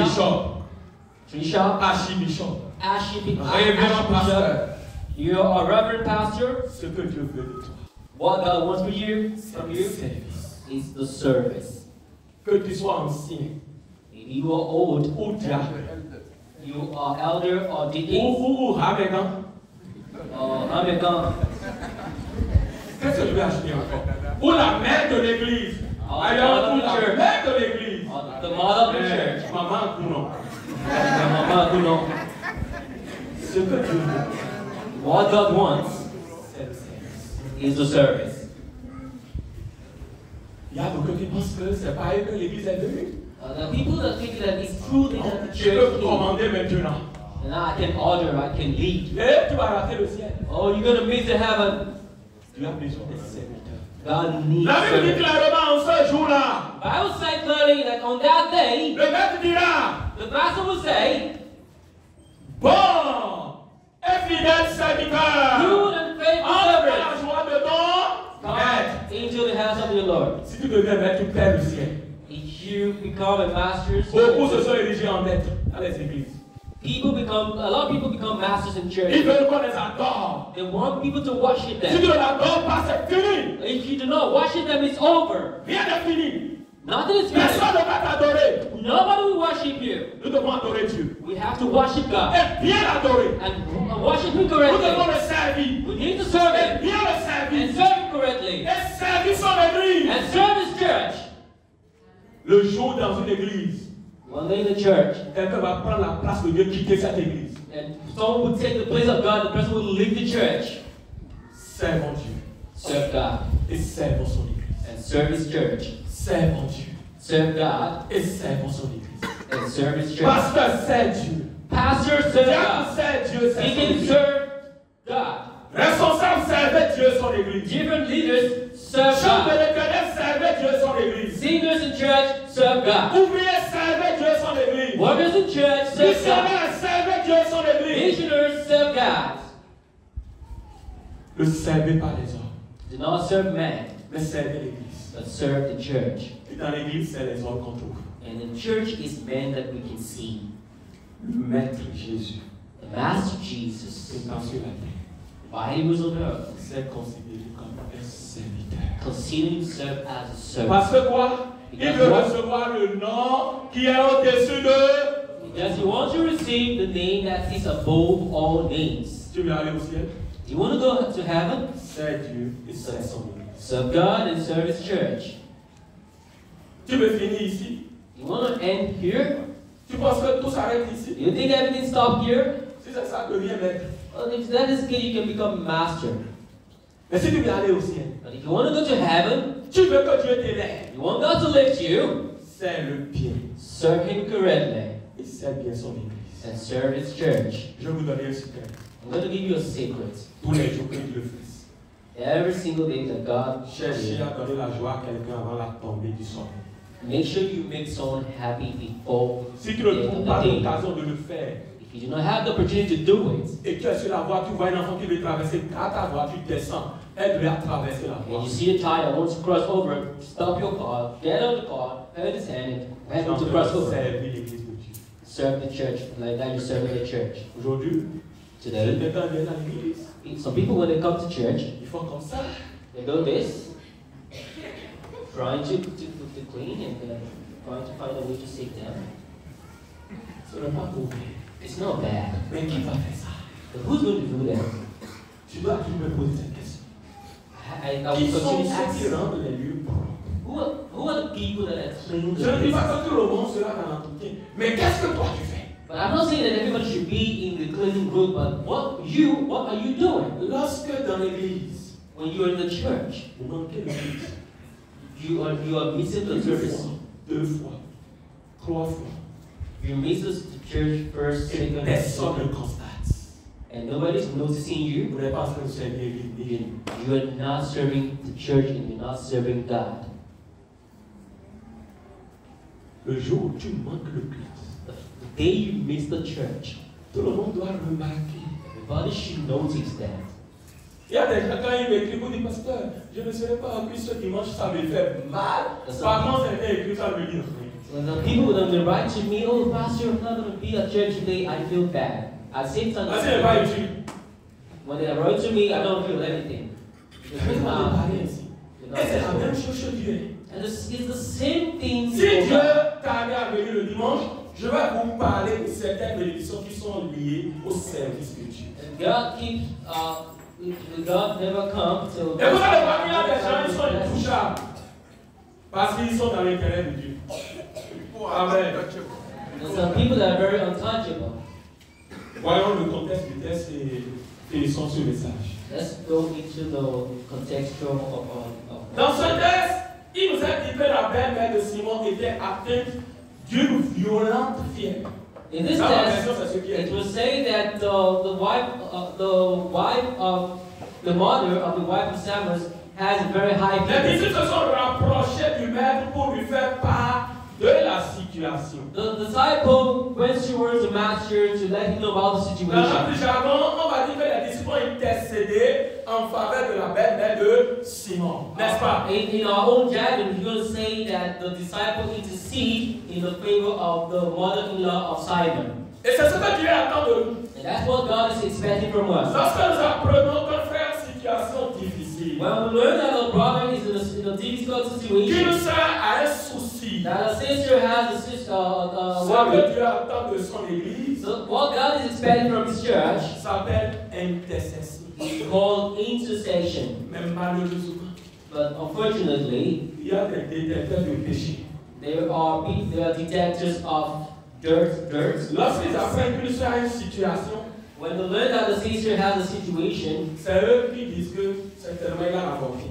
E: bishop, archibishop, révérend
F: archbishop,
E: pasteur,
F: you're a reverend pastor,
E: ce que Dieu veut de toi,
F: what God wants for you,
E: c'est
F: from
E: le
F: you,
E: service.
F: is the service.
E: Que tu sois ancien
F: If you are old,
E: ou diacre,
F: you are elder or deacon,
E: ou rabbin.
F: or American,
E: Qu'est-ce que je vais acheter encore? Ou la mère de l'église.
F: Oh,
E: Ailleurs, ou
F: the
E: la
F: church.
E: mère de l'église.
F: or the mother of the church,
E: Maman Gounon.
F: Mama Guno.
E: Ce que Dieu veut,
F: What God wants
E: c'est le service.
F: is the service.
E: Il y a beaucoup qui pensent que c'est pas eux que l'église est venue.
F: The people that think that it's true that the
E: Je peux
F: church
E: vous
F: came,
E: commander maintenant.
F: and I can order, I can lead.
E: Et tu vas rater le ciel.
F: Oh, you're gonna miss the heaven.
E: Tu as besoin des serviteurs.
F: God needs
E: La Bible dit
F: servants.
E: clairement en ce jour-là,
F: Bible says clearly that on that day,
E: le maître dira,
F: the master will say,
E: bon et fidèle serviteur,
F: good and faithful
E: entre dans
F: servant,
E: la joie de ton maître.
F: come into the house of your Lord.
E: Si tu deviens maître, tu perds le ciel.
F: If you become a master,
E: Beaucoup se sont érigés en maître dans les églises.
F: a lot of people become masters in
E: Ils
F: church.
E: veulent qu'on les adore.
F: They want people to worship
E: Si tu
F: them.
E: ne l'adores pas, c'est fini.
F: If you do not worship them, it's over.
E: Rien n'est fini.
F: Nothing is
E: Personne
F: finished.
E: ne va t'adorer.
F: Nobody will worship you.
E: Nous devons adorer Dieu.
F: We have to worship God
E: Et bien l'adorer.
F: and worship Him
E: Nous devons
F: correctly.
E: le servir.
F: We need to serve
E: Et
F: Him
E: bien le servir.
F: and serve Him correctly
E: Et servir son église.
F: and serve His church.
E: Le jour dans une église,
F: One day in the church,
E: quelqu'un va prendre la place de Dieu, quitter cette église.
F: and someone would take the place of God, the person will leave the church.
E: Servons Dieu.
F: Serve God
E: Et servons son église.
F: and serve His church.
E: Servons Dieu.
F: Serve God
E: Et servons son église.
F: and serve His church.
E: Pasteur, sert Dieu.
F: Pastor, serve
E: Diacre,
F: God.
E: sert Dieu, sert son
F: Deacon,
E: église.
F: serve God.
E: Responsable, servez Dieu, son église.
F: Different leaders serve
E: Chef de
F: God.
E: l'éternel, servez Dieu, son église.
F: Singers in church serve God.
E: Ouvriers, servez Dieu, son église.
F: Workers in church serve God.
E: Missionnaires, servez Dieu, son église.
F: Missioners serve God.
E: Ne servez pas les hommes,
F: Do not serve man,
E: mais servez l'église.
F: but serve the church.
E: Et dans l'église, c'est les hommes qu'on trouve.
F: And the church is men that we can see.
E: Le maître Jésus,
F: The Master Jesus,
E: étant sur la terre,
F: while he was on earth,
E: s'est considéré comme un serviteur.
F: concealed himself as a servant.
E: Parce que quoi? Il veut recevoir le nom qui est au-dessus de.
F: Yes, he wants to receive the name that is above all names.
E: Tu veux aller au ciel?
F: You want to go to heaven?
E: C'est Dieu et c'est son Église.
F: Serve God and serve His church.
E: Tu veux finir ici?
F: You want to end here?
E: Tu penses que tout s'arrête ici?
F: You think everything stopped here?
E: Si c'est ça, deviens maître.
F: Well, if that is the case, you can become master.
E: Mais si tu veux aller au ciel,
F: But if you want to go to heaven,
E: tu veux que Dieu t'élève.
F: you want God to lift you,
E: C'est le bien.
F: serve Him correctly
E: Et c'est bien son Église.
F: and serve His church.
E: Je vais vous donner un secret.
F: I'm going to give you a secret.
E: Tous les jours que Dieu le fasse.
F: Every single day that God
E: Cherchez à donner la joie à quelqu'un avant la tombée du sommeil.
F: make sure you make someone happy before
E: Si tu
F: the
E: ne
F: end
E: trouves
F: of
E: pas
F: the day.
E: l'occasion de le faire,
F: If you do not have the opportunity to do it,
E: et tu es sur la voie, tu vois un enfant qui veut traverser, à ta voie, tu descends, elle doit traverser la voie.
F: and you see a child that wants to cross over, stop your car, get out of the car, hold his hand, and help him to cross over.
E: Servir l'Église de Dieu.
F: Serve the church like that. You're serving the church.
E: Aujourd'hui,
F: Today,
E: quelqu'un vient à l'église,
F: some people when they come to church,
E: ils font comme ça.
F: they do this, trying to clean and trying to find a way to sit down.
E: Ce n'est pas mauvais.
F: It's not bad.
E: Mais qui va faire ça?
F: But who's going to do that?
E: Tu dois toujours me poser cette question.
F: I
E: Qui
F: will
E: sont
F: continue to
E: ceux qui
F: ask.
E: rendent les lieux propres?
F: Who are the people that clean the
E: Je ne dis
F: place?
E: pas que tout le monde sera dans l'entretien, mais qu'est-ce que toi tu fais?
F: But I'm not saying that everybody should be in the cleaning group, but what are you doing?
E: Lorsque dans l'église,
F: When you are in the church,
E: vous manquez l'église,
F: you are missing the service.
E: 2 fois, 3 fois,
F: You miss the church first,
E: et
F: second,
E: personne ne
F: and
E: constate.
F: and nobody's noticing you.
E: Vous n'êtes pas en train de servir l'église.
F: You are not serving the church and you're not serving God.
E: Le jour où tu manques le culte,
F: The day you miss the church,
E: tout le monde doit remarquer.
F: everybody should notice that.
E: Il y a des gens, quand ils m'écrivent, ils disent, pasteur, je ne serai pas en Christ ce dimanche, ça me fait mal. Par contre, c'était écrit, ça me dit rien.
F: When the people when they write to me, oh pastor, I'm not going to be at church today, I feel bad. I say something.
E: Ah, c'est pas utile.
F: When they write to me, I don't feel anything. Because,
E: Mais on va parler ainsi.
F: you're
E: Et c'est la
F: not-
E: même chose chez Dieu.
F: And it's the same thing.
E: Si
F: for
E: Dieu
F: God.
E: t'a amené à venir le dimanche, je vais vous parler de certaines bénédictions qui sont liées au service de Dieu.
F: And God keeps, God never comes till.
E: Et vous allez voir qu'il y a des gens qui sont intouchables parce qu'ils sont dans l'intérêt de Dieu. Amen.
F: There's some people that are very untouchable.
E: Voyons le contexte du texte et finissons ce message.
F: Let's go into the contextual of
E: Dans ce texte, il nous a dit que la belle-mère de Simon était atteinte d'une violente fièvre.
F: In this
E: Dans la
F: text,
E: version, c'est ce qui est
F: it
E: dit.
F: will say that the mother of the wife of Samuel has a very high
E: Les
F: fever.
E: disciples se sont rapprochés du maître pour lui faire part de la situation.
F: The disciple went towards the master to let him know about the
E: Dans
F: situation.
E: notre jargon, on va dire que les disciples ont intercédé en faveur de la belle-mère de Simon. N'est-ce pas?
F: In our own jargon, we're going to say that the disciple intercede in the favor of the mother-in-law of Simon.
E: Et c'est ce que Dieu attend de nous.
F: And that's what God is expecting from us.
E: Lorsque nous apprenons qu'un frère en situation difficile,
F: When we learn that our brother is in a difficult
E: qu'une
F: situation,
E: sœur a un souci,
F: that a sister has a sister,
E: ce
F: worry,
E: que Dieu attend de son église
F: so what God is expecting from His church
E: s'appelle intercession.
F: is called intercession.
E: Mais malheureusement,
F: But unfortunately,
E: il y a des détecteurs de péché.
F: there are detectors of dirt.
E: Lorsqu'ils apprennent qu'une sœur a une situation,
F: When they learn that the sister has a situation,
E: c'est eux qui disent que certainement il a avorté.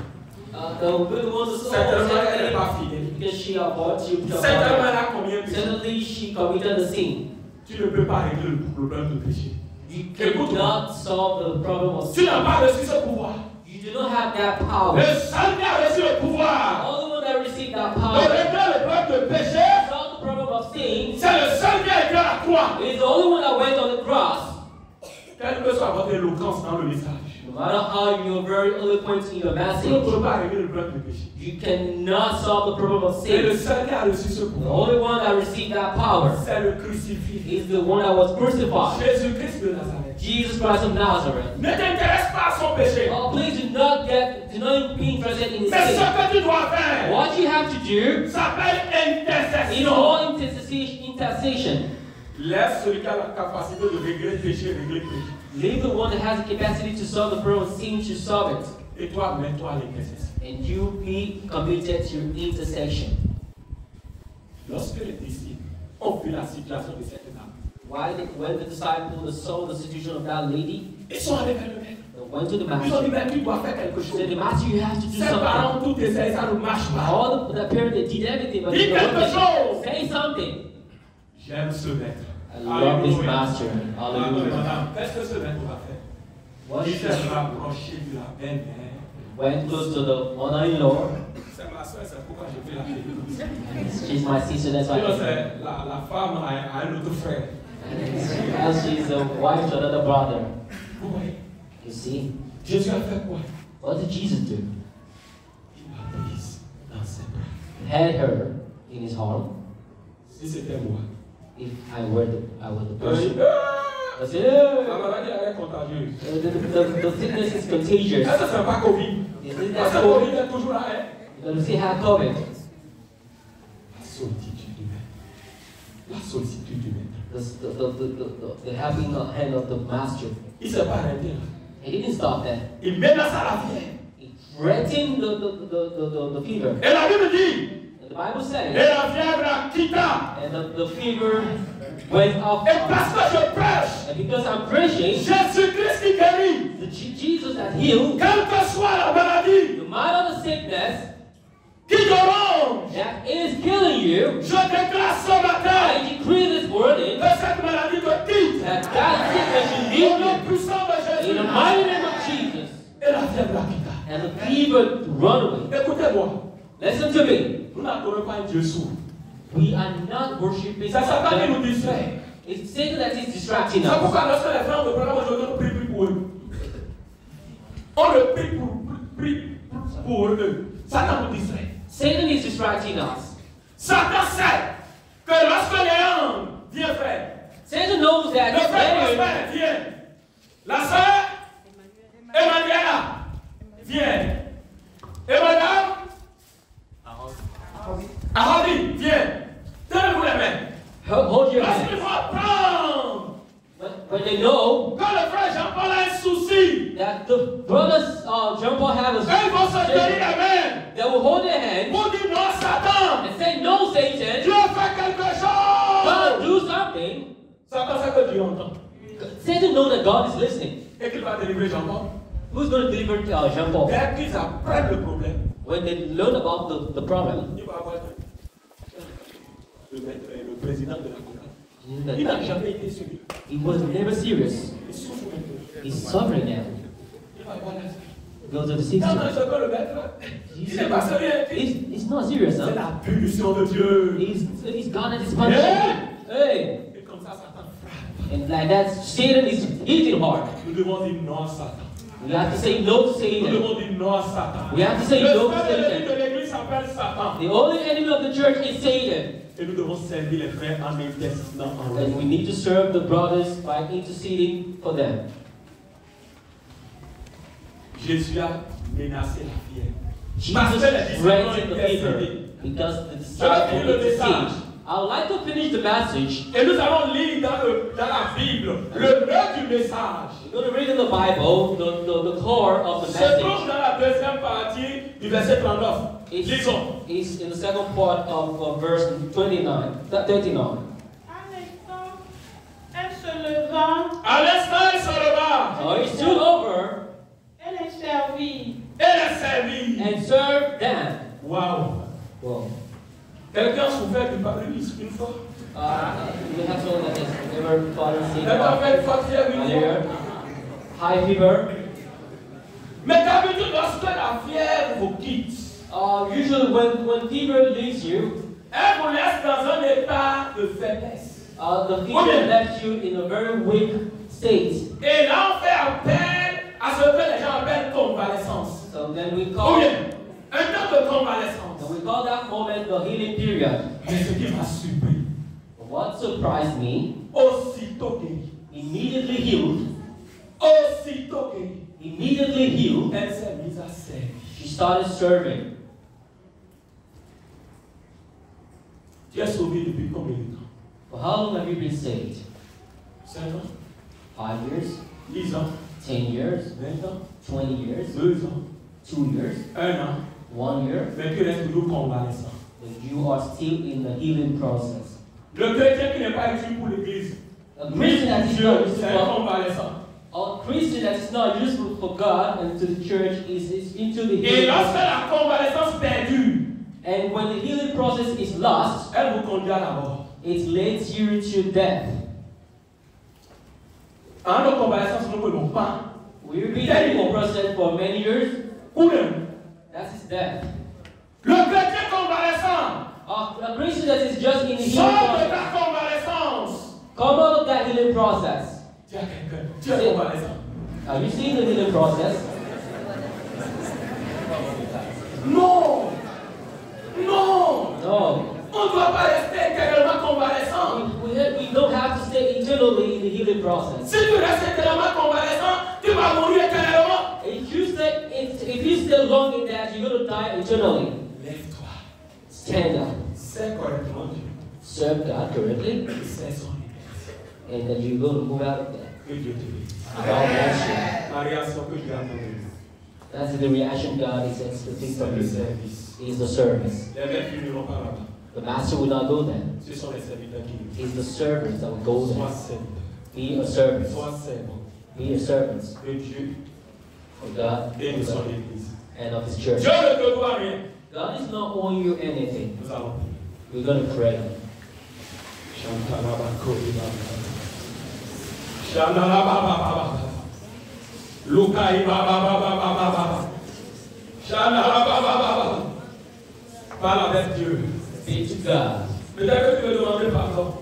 F: the good ones will
E: Certainement elle n'est
F: say
E: pas fidèle.
F: because she aborted,
E: Certainement elle a combien de péchés.
F: suddenly she committed a sin.
E: Tu ne peux pas régler le problème de péché.
F: You
E: Écoute-moi.
F: cannot solve the problem of
E: Tu
F: sin.
E: n'as pas reçu ce pouvoir.
F: You do not have that power.
E: Le seul qui a reçu le pouvoir
F: The only one that received that
E: de
F: power
E: régler le problème de péché,
F: to solve the problem of sin
E: c'est le seul qui a été à la croix.
F: is the only one that went on the cross.
E: Quelle que soit votre éloquence dans le message,
F: No matter how you're very eloquent in your
E: tu ne
F: message,
E: peux pas régler le problème de péché.
F: you cannot solve the problem of
E: C'est le
F: sin.
E: seul qui a reçu ce
F: The
E: pouvoir.
F: only one that received that power
E: C'est le crucifié.
F: is the one that was crucified,
E: Jésus-Christ de Nazareth.
F: Jesus Christ of Nazareth.
E: Ne t'intéresse pas à son péché.
F: Oh, please do not get to not be interested in
E: Mais ce
F: sin.
E: que tu dois faire
F: What you have to do
E: s'appelle
F: is
E: intercession.
F: all intercession.
E: Laisse celui qui a la capacité de régler le péché, régler le péché.
F: Leave the one that has the capacity to solve the problem, seem to solve it.
E: Et toi, mets-toi à l'intercession.
F: And you be committed to intercession.
E: Lorsque les disciples ont vu la situation de cette dame,
F: When the disciples saw the situation of that lady,
E: ils sont allés vers le maître.
F: they went to the
E: Ils ont dit,
F: master.
E: mais tu dois faire quelque
F: They
E: chose.
F: said, the master, you have to do
E: Ses
F: something.
E: parents, tout essaient, ça ne marche pas.
F: All the parents, they did everything, but
E: Dis
F: they don't
E: quelque chose.
F: say something.
E: J'aime ce maître.
F: I love this
E: Alléluia.
F: master. Hallelujah.
E: Madame, qu'est-ce que ce maître va faire?
F: What
E: Il
F: should
E: s'est rapproché de la belle-mère.
F: went close to the mother-in-law.
E: C'est ma soeur, c'est pourquoi je fais la fête.
F: She's my sister, that's why.
E: C'est la femme a un autre frère.
F: Else she's a wife to another brother.
E: Vous voyez?
F: You see?
E: Jésus a fait quoi?
F: What did Jesus do?
E: Il m'a prise dans ses bras.
F: Had her in his arm.
E: Si c'était moi.
F: If I were the person. I said,
E: La maladie elle est contagieuse.
F: the sickness is contagious.
E: Est-ce que c'est pas Covid?
F: Isn't
E: Parce
F: that
E: que Covid
F: COVID?
E: est toujours là, hein?
F: You're going to see how COVID.
E: La solitude du maître. La solitude du maître.
F: The helping hand of the master.
E: Il s'est pas arrêté là.
F: He didn't stop that.
E: Il menaça la fièvre.
F: He threatened the fever.
E: Et la Bible dit,
F: And the Bible
E: et
F: says,
E: la fièvre la quitta.
F: and the fever went off.
E: Et parce que je prêche,
F: And because I'm preaching,
E: Jésus-Christ qui guérit,
F: the Jesus that healed,
E: quelle que soit la maladie
F: no matter the sickness
E: qui te ronge,
F: that is killing you,
E: je déclare ce matin
F: I decree this morning
E: que cette maladie te quitte.
F: that sickness should
E: Au
F: leave
E: nom
F: you.
E: puissant de
F: In
E: Jésus.
F: the mighty name of Jesus.
E: Et la fièvre la quitta.
F: And the fever run away.
E: Écoutez-moi,
F: Listen to me.
E: nous n'adorons pas un Dieu sourd.
F: We are not worshiping
E: C'est Satan qui nous
F: God.
E: distrait.
F: It's Satan that is distracting
E: C'est
F: us.
E: pourquoi lorsque les frères de problème aujourd'hui, on ne prie plus pour eux. On ne prie pour eux. Satan nous distrait.
F: Satan is distracting us.
E: Satan sait que lorsque Léon vient faire,
F: Satan knows that
E: le
F: this
E: frère
F: man,
E: Prosper vient, la sœur Emmanuela vient, et madame Hardy vient. Tenez-vous les mains.
F: hold your
E: Lorsqu'il
F: hands.
E: faut prendre,
F: When they know
E: quand le frère Jean-Paul a un souci,
F: that the brothers John Paul have
E: ils vont se tenir
F: a
E: les mains
F: they will hold their hands
E: pour dire non, Satan,
F: and say, no, Satan,
E: Dieu fait quelque chose.
F: God, do something.
E: Satan sait que Dieu entend.
F: Satan knows that God is listening.
E: Et qu'il va délivrer Jean-Paul.
F: Who's going to deliver Jean Paul?
E: Dès qu'ils apprennent le problème,
F: When they learn about the problem,
E: il va avoir le président de la Coca. Il
F: he
E: n'a jamais été sérieux.
F: was never serious.
E: Il souffre maintenant.
F: He's suffering now.
E: Il va avoir la
F: Go to the
E: Quand
F: 60s.
E: je peux le mettre, il n'est pas sérieux.
F: He's not serious,
E: C'est
F: huh?
E: la punition de Dieu.
F: He's God and his punishment. Hey!
E: Et comme ça, Satan frappe.
F: And like that, Satan is hitting hard.
E: Nous devons dire non à Satan.
F: We have to say no to
E: Nous
F: Satan.
E: devons dire non à Satan.
F: We have to say
E: Le
F: no to
E: seul ennemi
F: Satan.
E: de l'église s'appelle Satan.
F: The only enemy of the church is Satan.
E: Et nous devons servir les frères en intercédant en
F: And we need to serve the brothers by interceding for them.
E: Jésus a menacé la fièvre. Parce que
F: Jesus
E: les disciples ont
F: threatened the
E: intercédé.
F: fever because the
E: Je vais
F: disciples
E: finir le message.
F: intercede. I would like to finish the message.
E: Et nous allons lire dans la Bible le nœud du message.
F: We're going to read in the Bible the core of the
E: Se trouve
F: message.
E: dans la deuxième partie du verset 39. Lisons.
F: It's in the second part of verse 39.
H: Elle se leva,
E: À l'instant, il se leva.
F: So he stood over
H: elle les servit.
E: Elle est servie.
F: and served them.
E: Waouh.
F: Well,
E: Quelqu'un a souffert du paludisme une fois.
F: we have someone that has never fallen sick
E: Quelqu'un a
F: or
E: fait une fois fièvre une
F: malaria,
E: fois.
F: high fever.
E: Mais d'habitude, lorsque la fièvre vous quitte,
F: Usually when fever leaves you,
E: elle vous laisse dans un état de faiblesse.
F: the fever left you in a very weak state.
E: Et là, on fait appel à ce que les gens appellent convalescence.
F: So then we
E: Ou
F: call
E: bien, un temps de convalescence.
F: so we call that moment the healing period.
E: Mais ce qui m'a surpris,
F: What surprised me,
E: aussitôt guéri,
F: immediately healed,
E: aussitôt guéri,
F: immediately healed,
E: elle s'est mise à servir.
F: She started serving.
E: Tu es sauvé depuis combien de temps?
F: For how long have you been saved?
E: 5 ans?
F: 5 years?
E: 10 ans?
F: 10 years?
E: 20 ans?
F: 20 years?
E: 2 ans?
F: 2 years?
E: 1 an?
F: 1 year?
E: Mais tu restes toujours convalescent.
F: But you are still in the healing process.
E: Le chrétien qui n'est pas utile pour l'église,
F: A Christian that is
E: Dieu,
F: not
E: c'est un
F: useful,
E: convalescent.
F: a Christian that is not useful for God and to the church is into the
E: Et
F: healing
E: lorsque
F: process.
E: la convalescence perdure,
F: And when the healing process is lost,
E: elle vous conduit à la mort.
F: it leads you to death.
E: En nos convalescences, nous ne pouvons pas.
F: We've been in the process for many years.
E: Ou même,
F: That is death.
E: le chrétien convalescent
F: A Christian that is just in the healing
E: sort de
F: process.
E: ta convalescence.
F: Come out of that healing process.
E: Dis à quelqu'un, tu es convalescent.
F: Are you seeing the healing process?
E: Non! Non!
F: No.
E: On ne doit pas rester éternellement convalescent.
F: We don't have to stay eternally in the healing process.
E: Si tu restes éternellement convalescent, tu vas mourir éternellement.
F: If you stay long in that, you're going to die eternally.
E: Lève-toi.
F: Stand up.
E: C'est correctement Dieu.
F: Serve God correctly.
E: C'est son Église.
F: And then you're going to move out of that.
E: Que Dieu te bénisse.
F: God bless you.
E: La réaction que Dieu attend de nous,
F: That's the reaction God is expecting
E: c'est
F: from
E: le
F: you.
E: service.
F: Is the service.
E: Les maîtres qui n'iront pas là-bas.
F: The master will not go there.
E: Ce sont les serviteurs qui nous.
F: It's the servants that will go
E: Sois
F: there.
E: serviteur.
F: Be a servant.
E: Sois servant
F: Be a servant
E: de Dieu
F: of God
E: et de son Église.
F: and of His church.
E: Dieu ne te doit rien.
F: God is not owing you anything.
E: Nous allons prier.
F: We're going to pray.
E: Parle avec Dieu.
F: Speak to God.
E: Peut-être que tu veux demander pardon.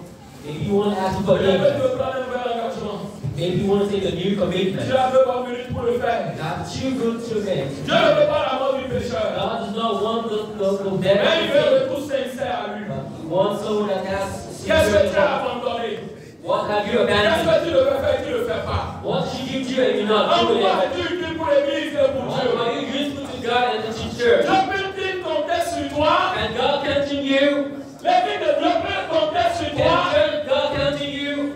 F: Maybe you want to ask
E: Peut-être que tu
F: forgiveness.
E: veux prendre un nouvel engagement.
F: Maybe you want to take a new
E: Tu
F: commitment.
E: as 2 minutes pour le faire.
F: Not too good to make.
E: Dieu ne veut pas la mort du pécheur.
F: God does not want the
E: Mais il veut
F: death.
E: le tout sincère à lui.
F: He wants someone that has
E: Qu'est-ce que tu
F: sincerity.
E: as abandonné?
F: What have you
E: Qu'est-ce
F: abandoned?
E: que tu devais faire et tu ne le fais pas?
F: What should you do and you not
E: En
F: do
E: quoi
F: it?
E: es-tu utile pour l'église et pour
F: What
E: Dieu?
F: are you useful to God and to the church?
E: Dieu peut-il compter sur toi?
F: And God counts on you.
E: L'église de Dieu peut compter sur
F: And
E: toi?
F: church, God counts on you.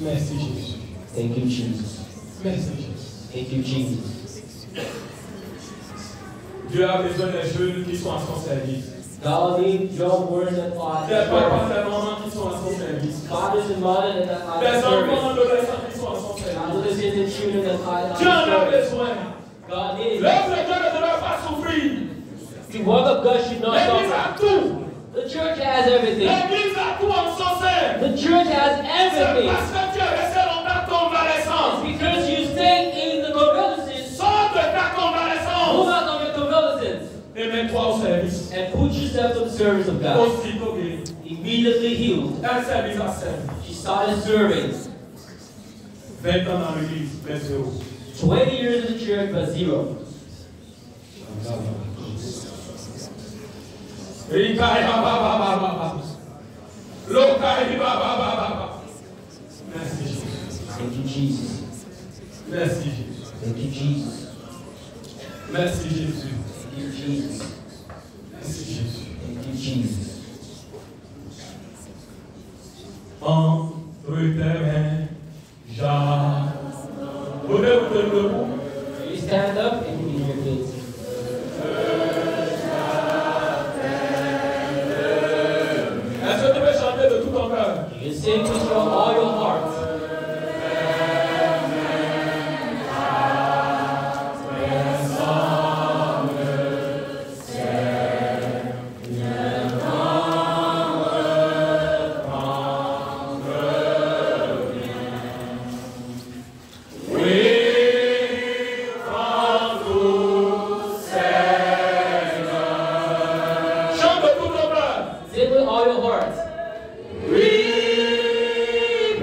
E: Merci Jésus.
F: Thank you, Jesus.
E: Merci Jésus.
F: Thank you, Jesus.
E: Dieu a besoin des jeunes qui sont à son service.
F: God needs your words and
E: Des
F: fathers.
E: papas, des mamans qui sont à son service.
F: Fathers and mothers that are
E: Des
F: at
E: enfants
F: service.
E: adolescents qui sont à son service.
F: Adolescents and children that are at
E: Dieu en a
F: service.
E: besoin.
F: God needs.
E: L'œuvre de Dieu ne devrait pas souffrir.
F: The work of God should not
E: L'église
F: suffer.
E: a tout.
F: The church has everything.
E: L'église a tout en son sein.
F: The church has
E: C'est
F: everything.
E: parce que tu es resté longtemps convalescent.
F: It's because you stay in the convalescence.
E: Sors de ta
F: Move
E: convalescence.
F: out of your convalescence
E: Et mets-toi au service.
F: and put yourself to the service of God.
E: Aussitôt guéri.
F: Immediately healed.
E: Un service à service.
F: She started serving.
E: 20 ans dans l'église, mais zéro.
F: 20 years in the church, but zero.
E: Rikai ba ba ba ba ba ba. Lokai ba ba ba ba ba. Merci Jésus.
F: Thank you, Jesus.
E: Merci Jésus.
F: Thank you, Jesus.
E: Merci Jésus.
F: Thank you, Jesus.
E: Merci Jésus.
F: Thank you, Jesus.
E: Entre tes mains, vous devez vous tenir debout.
F: You stand up and you your feet.
E: Est-ce que tu veux chanter de tout ton cœur?
F: You sing with all your heart.
E: Chante de tout ton cœur.
F: Sing with all your heart.
E: We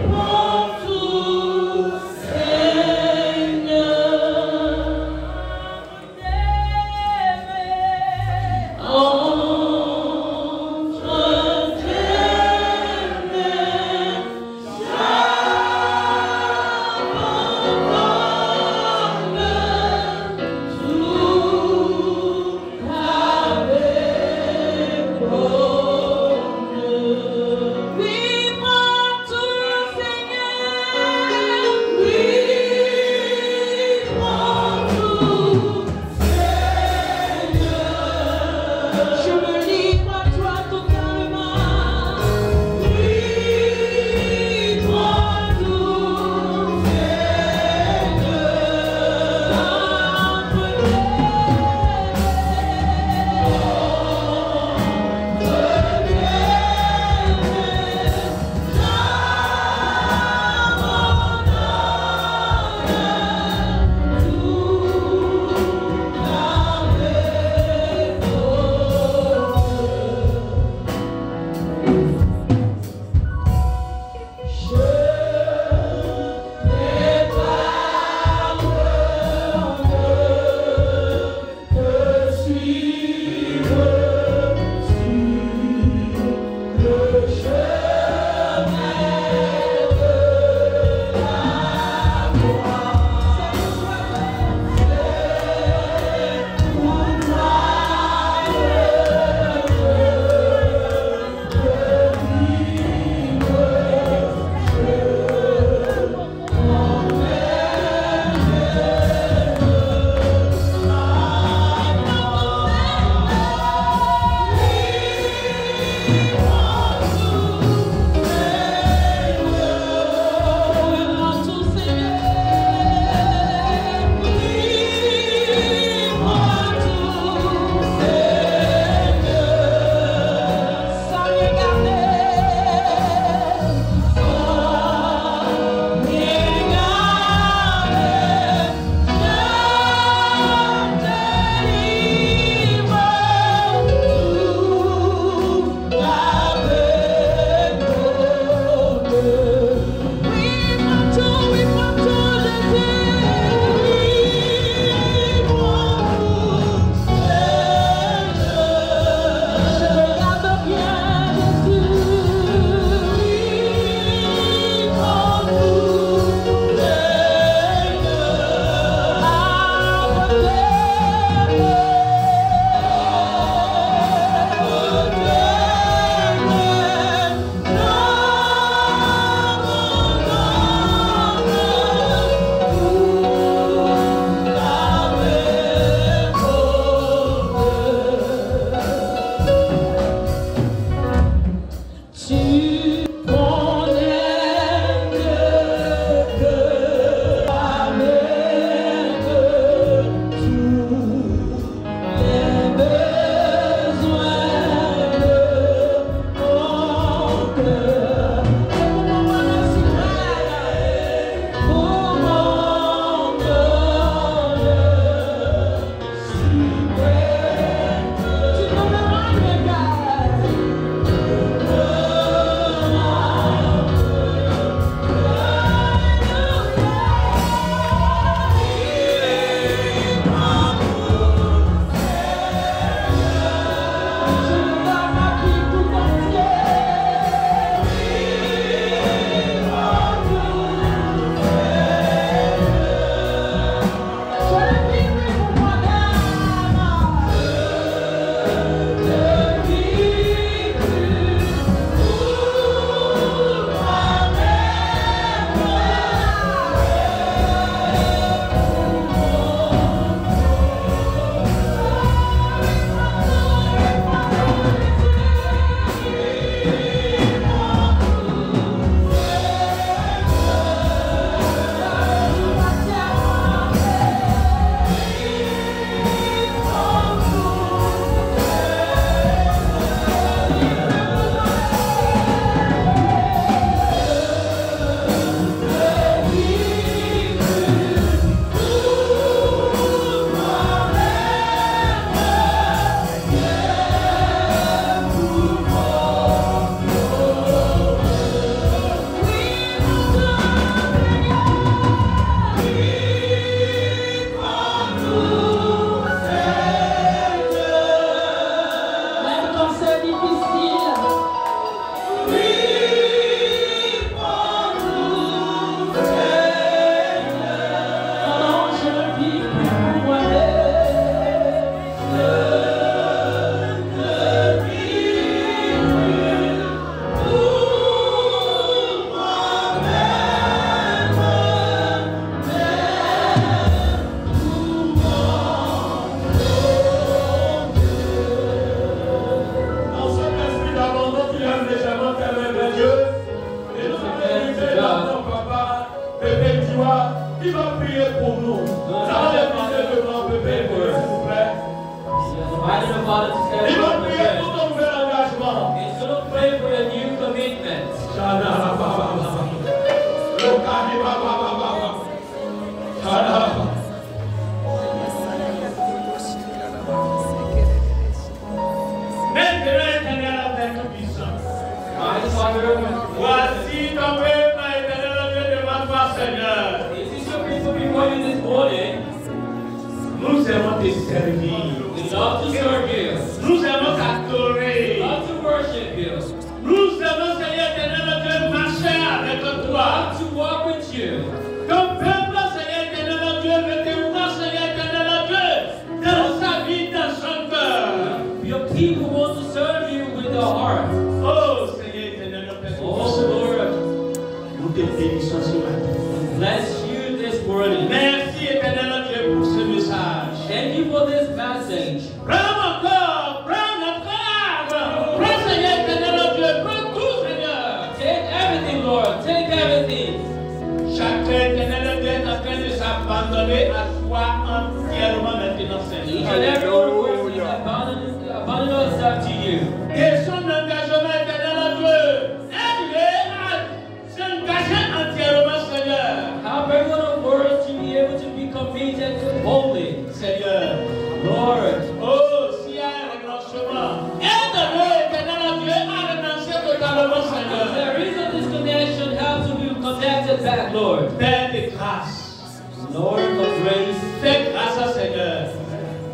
G: aimons te servir.
F: We love to serve you.
G: Nous aimons t'adorer.
F: We love to worship you.
G: Nous aimons, Seigneur éternel, notre Dieu, marcher avec
F: We
G: toi.
F: love to walk with you.
G: Ton peuple, Seigneur éternel, notre Dieu, veut te voir, Seigneur éternel, notre Dieu, dans sa vie, dans son cœur.
F: Your people want to serve you with their heart.
G: Oh, Seigneur éternel, notre Père,
F: Oh Lord,
G: nous te bénissons ce matin.
F: bless you this morning.
G: Merci éternel, notre Dieu, pour ce message.
F: Thank you for this message.
G: Prends mon corps, prends notre âme. Prends, Seigneur éternel, notre Dieu, prends tout, Seigneur.
F: Take everything, Lord. Take everything.
G: Chacun éternel, notre Dieu, est en train de s'abandonner à toi entièrement maintenant,
F: Each
G: Seigneur.
F: and every one of us is abandon ourselves to you.
G: Et son engagement éternel, notre Dieu, aide-les à s'engager entièrement, Seigneur.
F: Help every one of us to be able to be committed wholly.
G: Seigneur.
F: Lord,
G: Oh, s'il y a un renoncement, aide-le, éternel, notre Dieu, à renoncer totalement,
F: if
G: Seigneur.
F: there is a disconnection, help to be connected back, Lord.
G: Père de grâce.
F: Lord of grace,
G: Fais grâce, Seigneur.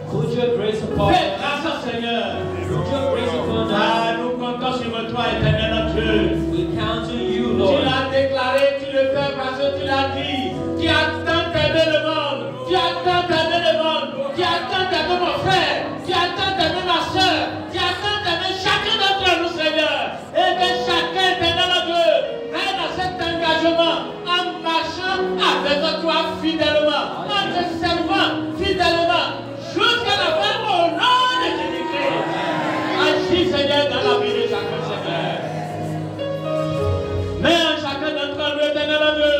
F: put your grace upon
G: Fais
F: us.
G: grâce, Seigneur.
F: Put your grace upon us.
G: Ah, nous comptons sur toi, éternel, notre Dieu.
F: We count on you,
G: Tu
F: Lord.
G: l'as déclaré, tu le fais parce que tu l'as dit. Tu as tant aimé le monde. Tu as tant aimé le monde. Tu as tant aimé mon frère. Tu as tant aimé ma soeur. Tu as tant aimé chacun d'entre nous, Seigneur. Et que chacun, éternel, notre Dieu, reste dans cet engagement en marchant avec toi fidèlement, en te servant fidèlement jusqu'à la fin au nom de Jésus-Christ. Agis, Seigneur, dans la vie de chacun, Seigneur. Mais en chacun d'entre nous, éternel Dieu,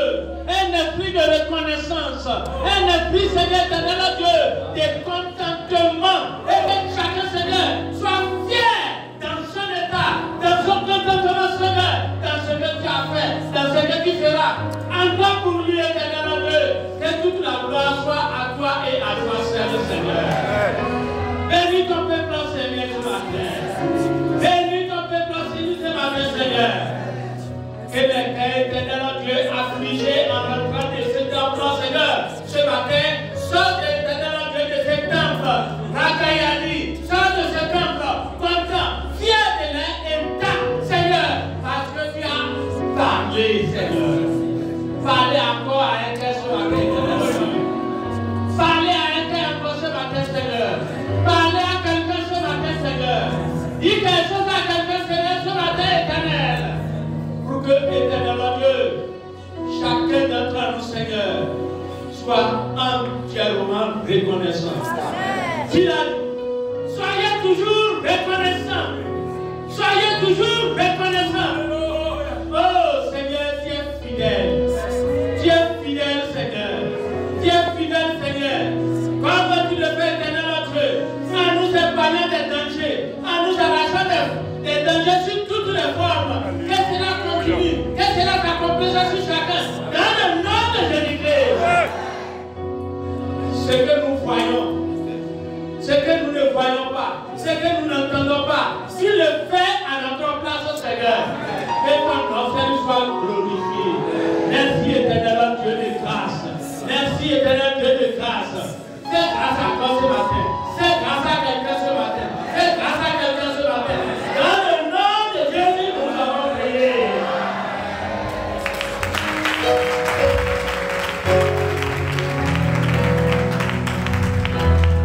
G: un esprit de reconnaissance, un esprit, Seigneur, éternel Dieu, de contentement, et que chacun, Seigneur, soit fier dans son état, dans son contentement, Seigneur, dans ce que tu as fait, dans ce que tu feras. Encore pour lui, éternel Dieu, que toute la gloire soit à toi et à toi seul, Seigneur. Bénis ton peuple, Seigneur, ce matin. Bénis ton peuple, ce matin, Seigneur. Que les cœurs, éternel Dieu, affligés en rentrant de ce temple, Seigneur, ce matin, sors de l'éternel Dieu de ce temple. Rakayali, sors de ce temple, content, fier de l'air intact, Seigneur, parce que tu as parlé, Seigneur. Parlez encore à un cœur ce matin, éternel Dieu. Parlez à un cœur encore ce matin, Seigneur. Parlez à quelqu'un ce matin, Seigneur. Dis quelque chose à quelqu'un, Seigneur, ce matin, éternel. Pour que, éternel Dieu, chacun d'entre nous, Seigneur, soit entièrement reconnaissant. Soyez toujours reconnaissants. Soyez toujours reconnaissants. Oh Seigneur, tu es fidèle. Tu es fidèle, Seigneur. Tu es fidèle, Seigneur. Comme tu le fais, éternel Dieu, en nous épargnant des dangers, en nous arrachant des dangers sur toutes les formes. Que cela continue, que cela s'accomplisse sur chacun. Dans le nom de Jésus-Christ. Ce que nous voyons, ce que nous ne voyons pas, ce que nous n'entendons pas, tu le fais à notre place, Seigneur. Que ton nom soit glorifié. Merci, éternel Dieu de grâce. Merci, éternel Dieu de grâce. Fais grâce à toi ce matin. Fais grâce à quelqu'un ce matin. Fais grâce à quelqu'un ce matin. Dans le nom de Jésus, nous avons prié.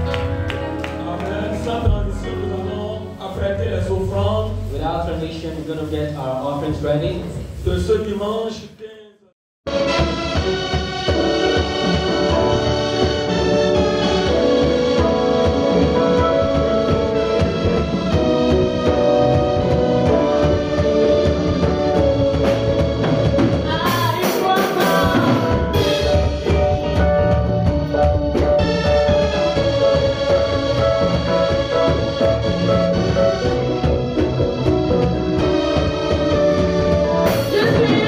E: Amen. Sans transition, nous allons apprêter les offrandes
F: without transition, we're going to get our offerings ready.
E: de ce dimanche 15.
H: Je suis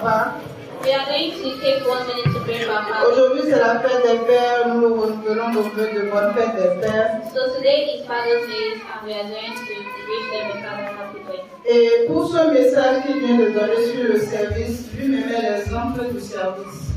A: papa.
J: We are going to take 1 minute to pray for our father.
A: Aujourd'hui, c'est la fête des pères. Nous nous renouvelons nos vœux de bonne fête des pères.
J: So today is Father's Day, and we are going to wish them a Father's Happy Day.
A: Et pour ce message qu'il vient de donner sur le service, lui-même est l'exemple du service.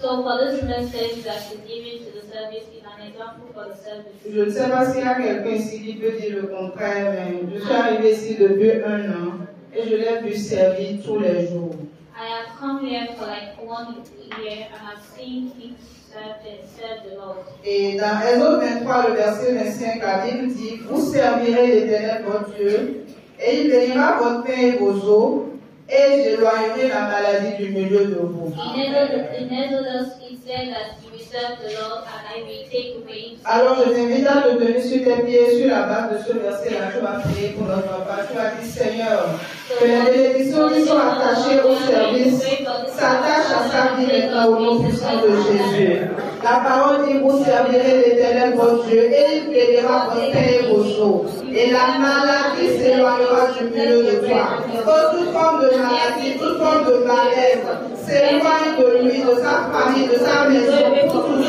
J: So for this message that is given to the service, is an example for the service.
A: Je ne sais pas s'il y a quelqu'un ici qui peut dire le contraire, mais je suis arrivé ici depuis 1 an et je l'ai vu servir tous les jours.
J: I have come here for like 1 year and I've seen him serve the Lord.
A: Et dans Exode 23, le verset 25, la Bible dit, vous servirez l'Éternel votre Dieu, et il bénira votre pain et vos eaux, et j'éloignerai la maladie du milieu de vous.
J: In Exodus, it said that you will serve the Lord and I will take away.
A: Alors je t'invite à te tenir sur tes pieds sur la base de ce verset-là. Tu vas prier pour notre papa. Tu vas dire, Seigneur, que les bénédictions qui sont attachées au service s'attachent à sa vie maintenant au nom puissant de Jésus. La parole dit, vous servirez l'Éternel votre Dieu et il bénira votre pain et vos eaux. Et la maladie s'éloignera du milieu de toi. Toute forme de maladie, toute forme de malaise s'éloigne de lui, de sa famille, de sa maison, pour toujours.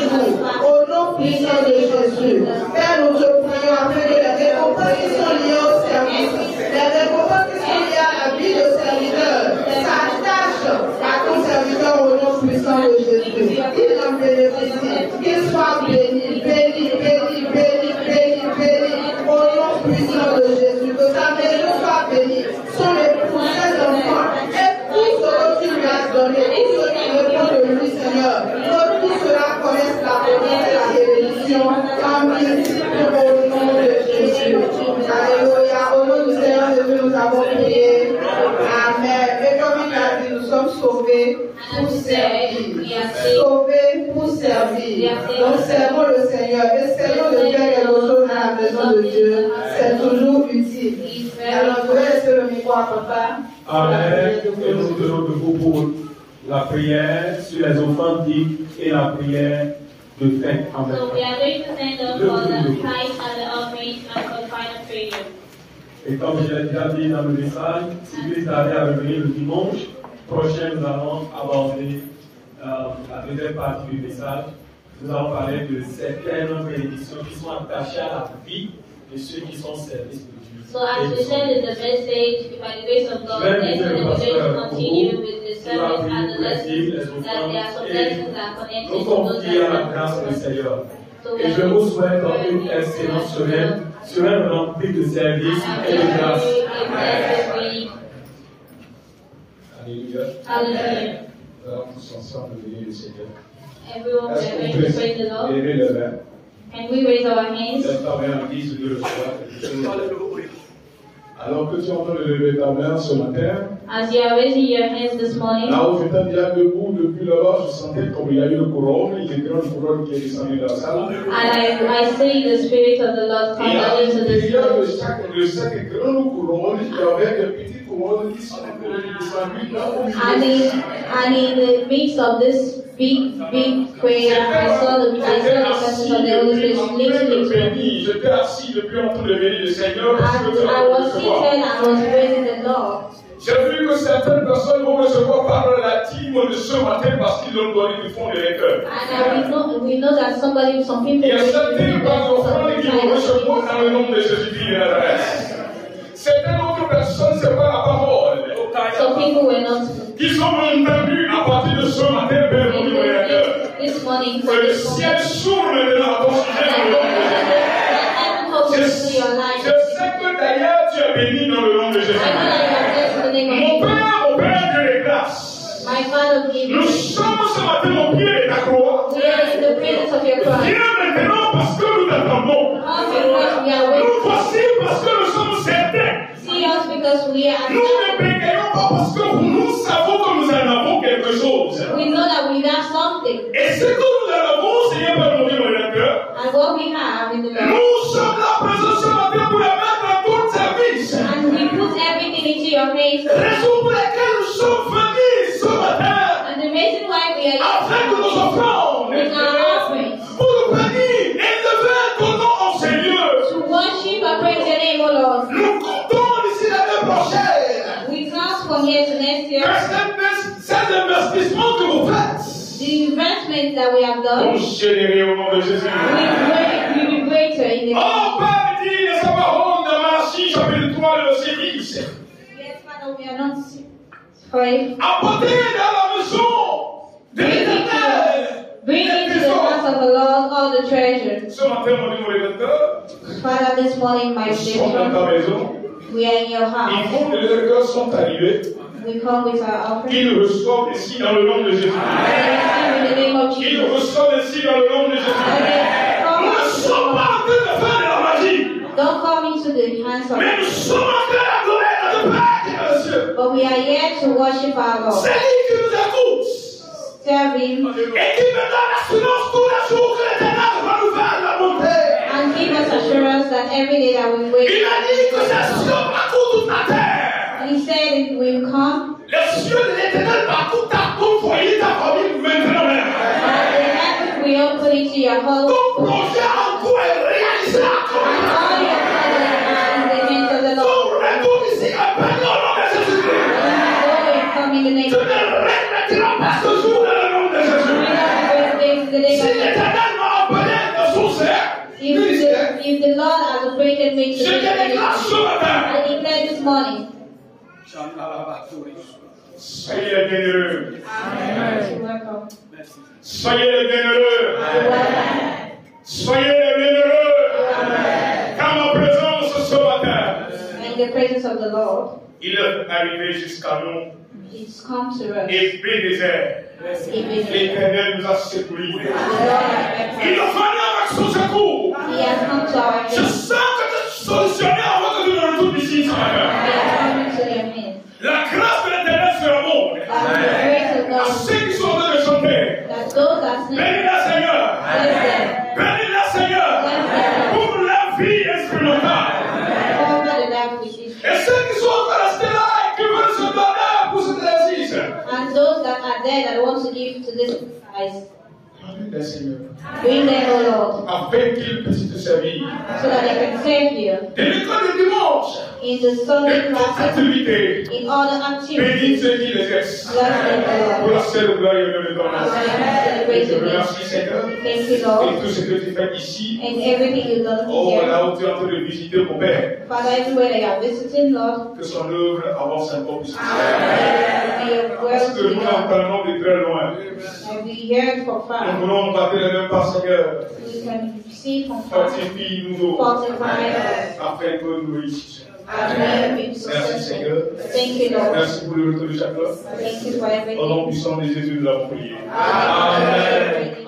A: Au nom puissant de Jésus. Père, nous te prions afin que les récompenses qui sont liées au service, les récompenses qui sont liées à la vie de serviteur, s'attachent à ton serviteur au nom puissant de Jésus. Qu'il en bénéficie, qu'il soit béni, béni, béni, béni, béni, béni, au nom puissant de Jésus. Que sa maison soit bénie, son époux, ses enfants, et tout ce que tu lui as donné, tout ce qui répond de lui, Seigneur. Que tout cela connaisse la bonté et la bénédiction en multiple au nom de Jésus. Alléluia. Au nom du Seigneur Jésus, nous avons prié. Amen. Et comme il a dit, nous sommes sauvés pour servir. Sauvés pour servir. Donc servons le Seigneur. Essayons de faire quelque chose dans la maison de Dieu. C'est toujours utile. Alors, je vais laisser le micro à papa.
E: Amen. Et nous nous tenons debout pour la prière sur les offrandes dignes et la prière de fête en même
J: So we are going to stand up for the tithe and the offering and for the final prayer.
E: Et comme je l'ai déjà dit dans le message, si vous êtes à revenir le dimanche prochain, nous allons aborder la deuxième partie du message. Nous allons parler de certaines bénédictions qui sont attachées à la vie de ceux qui sont services de Dieu.
J: So as we said in the message, by the grace of God, next we're going to continue with the service and the lessons, that there are some lessons that are connected
E: Nous
J: to those
E: confions à la grâce du Seigneur. Et je vous souhaite une excellente semaine remplie de service et de grâce.
C: Alléluia.
J: Hallelujah.
C: Nous allons tous ensemble bénir le Seigneur.
J: Everyone, we
C: Est-ce
J: are
C: qu'on
J: going to praise the
C: peut
J: Lord.
C: lever le main?
J: Can we raise our hands?
C: J'espère bien en guise de le soir. Alors que tu es en train de lever ta main ce matin,
J: As you are raising your hands this morning,
C: là où j'étais déjà debout depuis là-bas, je sentais comme il y a eu une couronne, une grande couronne qui est descendue dans la salle.
J: and I see the Spirit of the Lord come
C: Et à
J: down into this
C: l'intérieur de
J: place.
C: chaque grande couronne, il y avait des petites couronnes qui sont descendues là au
J: And
C: milieu.
J: in the midst of this big prayer, I saw the presence of the Holy Spirit literally.
C: J'étais assis depuis en train de bénir le Seigneur.
J: And I was seated and was praising the Lord.
C: J'ai vu que certaines personnes vont recevoir par la dîme de ce matin parce qu'ils l'ont donné du fond de leur cœur.
J: And we know that some people
C: Il y a certaines offrandes qui vont recevoir dans le nom
J: receive.
C: de Jésus-Christ de Nazareth. Certaines autres personnes, c'est pas la parole.
J: Some people were not.
C: Qui sont entendus à partir de ce matin, Père, au niveau de leur cœur.
J: This morning,
C: Que le ciel s'ouvre maintenant à ton sujet dans le nom de Jésus. Je sais que d'ailleurs tu es béni dans le nom de Jésus. Mon Père de grâce.
J: My Father, give
C: Nous sommes ce matin au pied de ta croix.
J: we are in the presence of your cross.
C: Viens maintenant parce que nous t'attendons.
J: We are waiting.
C: Nous voici parce que nous sommes certains.
J: See us because we are.
C: Nous ne bégayons pas parce que nous savons que nous en avons quelque chose.
J: We know that we have something,
C: Et ce que nous en avons, Seigneur, par nos vies dans le cœur,
J: and what we have in the Lord.
C: nous sommes là présents ce matin pour la mettre à ton service.
J: And we put everything into your hands.
C: Raison pour laquelle nous sommes venus ce matin.
J: And the reason why we are
C: Afin que nous offrons
J: with our offerings
C: pour nous bénir et lever ton nom en Seigneur.
J: to worship and praise your name, O Lord.
C: Nous comptons d'ici l'année prochaine.
J: We count from here to next year
C: Que cette les investissements que vous faites
J: The investment that we have
C: vont
J: done
C: générer au nom de Jésus.
J: will be greater in the
C: Oh, Père dit dans sa parole dans Malachie, chapitre 3, le verset 10.
J: Yes, Father, we are not afraid.
C: Apportez dans la maison de l'Éternel.
J: Bring into the house of the Lord all the treasure.
C: Ce matin, mon Dieu, mon rédempteur,
J: Father, this morning, my
C: nous sommes dans ta
J: Savior,
C: maison.
J: we are in your
C: Ils
J: house.
C: font que les cœurs sont arrivés.
J: We come with our offering.
C: Ils reçoivent ici dans le nom de Jésus.
J: We receive in the name of
C: Ils
J: Jesus.
C: reçoivent ici dans le nom de Jésus. Nous ne sommes pas en train de faire de la magie.
J: Don't come into the hands of
C: Mais nous sommes en train d'adorer notre Père qui est dans les cieux.
J: but we are here to worship our Lord.
C: C'est lui qui nous écoute.
J: Serve Him
C: Et qui me donne l'assurance tous les jours que l'Éternel va nous faire la montée.
J: and give us assurance that every day that we wait,
C: Il a dit que c'est sur parcourt toute la terre.
J: He said it will come.
C: Les cieux de l'Éternel parcourent ton foyer, ta famille, maintenant.
J: And the heaven will open into your home.
C: Ton projet en cours est réalisé à toi.
J: And all your plans are in the hands of the
C: Ton
J: Lord.
C: retour ici est béni au nom de Jésus-Christ.
J: And come in the name
C: Tu
J: of
C: ne regretteras pas ce jour dans le nom de Jésus. Si l'Éternel m'a appelé de son cercle,
J: If the Lord has appointed me to
C: je te déclare ce matin.
J: I declare this morning.
C: Soyez les bienheureux.
J: You're welcome.
C: Soyez les bienheureux.
J: You're welcome.
C: Soyez les bienheureux. Car ma présence ce matin,
J: In the presence of the Lord,
C: il est arrivé jusqu'à nous.
J: it's come to us.
C: Et Bénézer, l'Éternel nous a secourus. Il est venu avec son secours.
J: He has come to our
C: Je
J: aid.
C: sens que tu solutionnes avant que tu ne retournes ici ce matin.
J: We are coming to your hand.
C: La grâce de l'Éternel sera bonne.
J: By the grace of
C: À
J: God,
C: ceux qui sont en train de chanter,
J: that those that sleep,
C: bénis le Seigneur.
J: bless them.
C: Bénis le Seigneur pour la vie expérimentale.
J: Cover the life with this.
C: Et ceux qui sont restés là et qui veulent se donner pour cet exercice,
J: And those that are there that want to give to this exercise,
C: bénis le Seigneur.
J: bring them, O Lord,
C: Afin qu'ils puissent te servir.
J: so that they can serve you
C: Et l'école du dimanche,
J: in the Sunday
C: et toute
J: classes,
C: activité,
J: in all the
C: bénis
J: activities.
C: ceux qui l'exercent.
J: Bless them, O
C: Pour
J: Lord.
C: la seule gloire et le nom de
J: Celebrate
C: Je te
J: the name.
C: remercie, Seigneur,
J: Thank you,
C: et
J: Lord,
C: tout ce que tu fais ici.
J: and everything you've done
C: Oh,
J: here.
C: là où tu es en train de visiter mon Père,
J: Father, everywhere they are visiting, Lord,
C: que son œuvre avance encore plus.
J: may your
C: Parce
J: will
C: que
J: be
C: nous
J: done.
C: entendons de très loin.
J: And we hear it from
C: Nous
J: far.
C: voulons battre les mêmes pas, Seigneur.
J: We can see from far.
C: Fortifie-nous autres,
J: Fortify us.
C: afin que nous réussissions.
J: And may we be
C: Merci,
J: successful.
C: Seigneur.
J: Thank you, Lord.
C: Merci pour le retour de chacun.
J: Thank you for
C: Au nom
J: everything.
C: puissant de Jésus, nous l'avons prié.
J: Amen.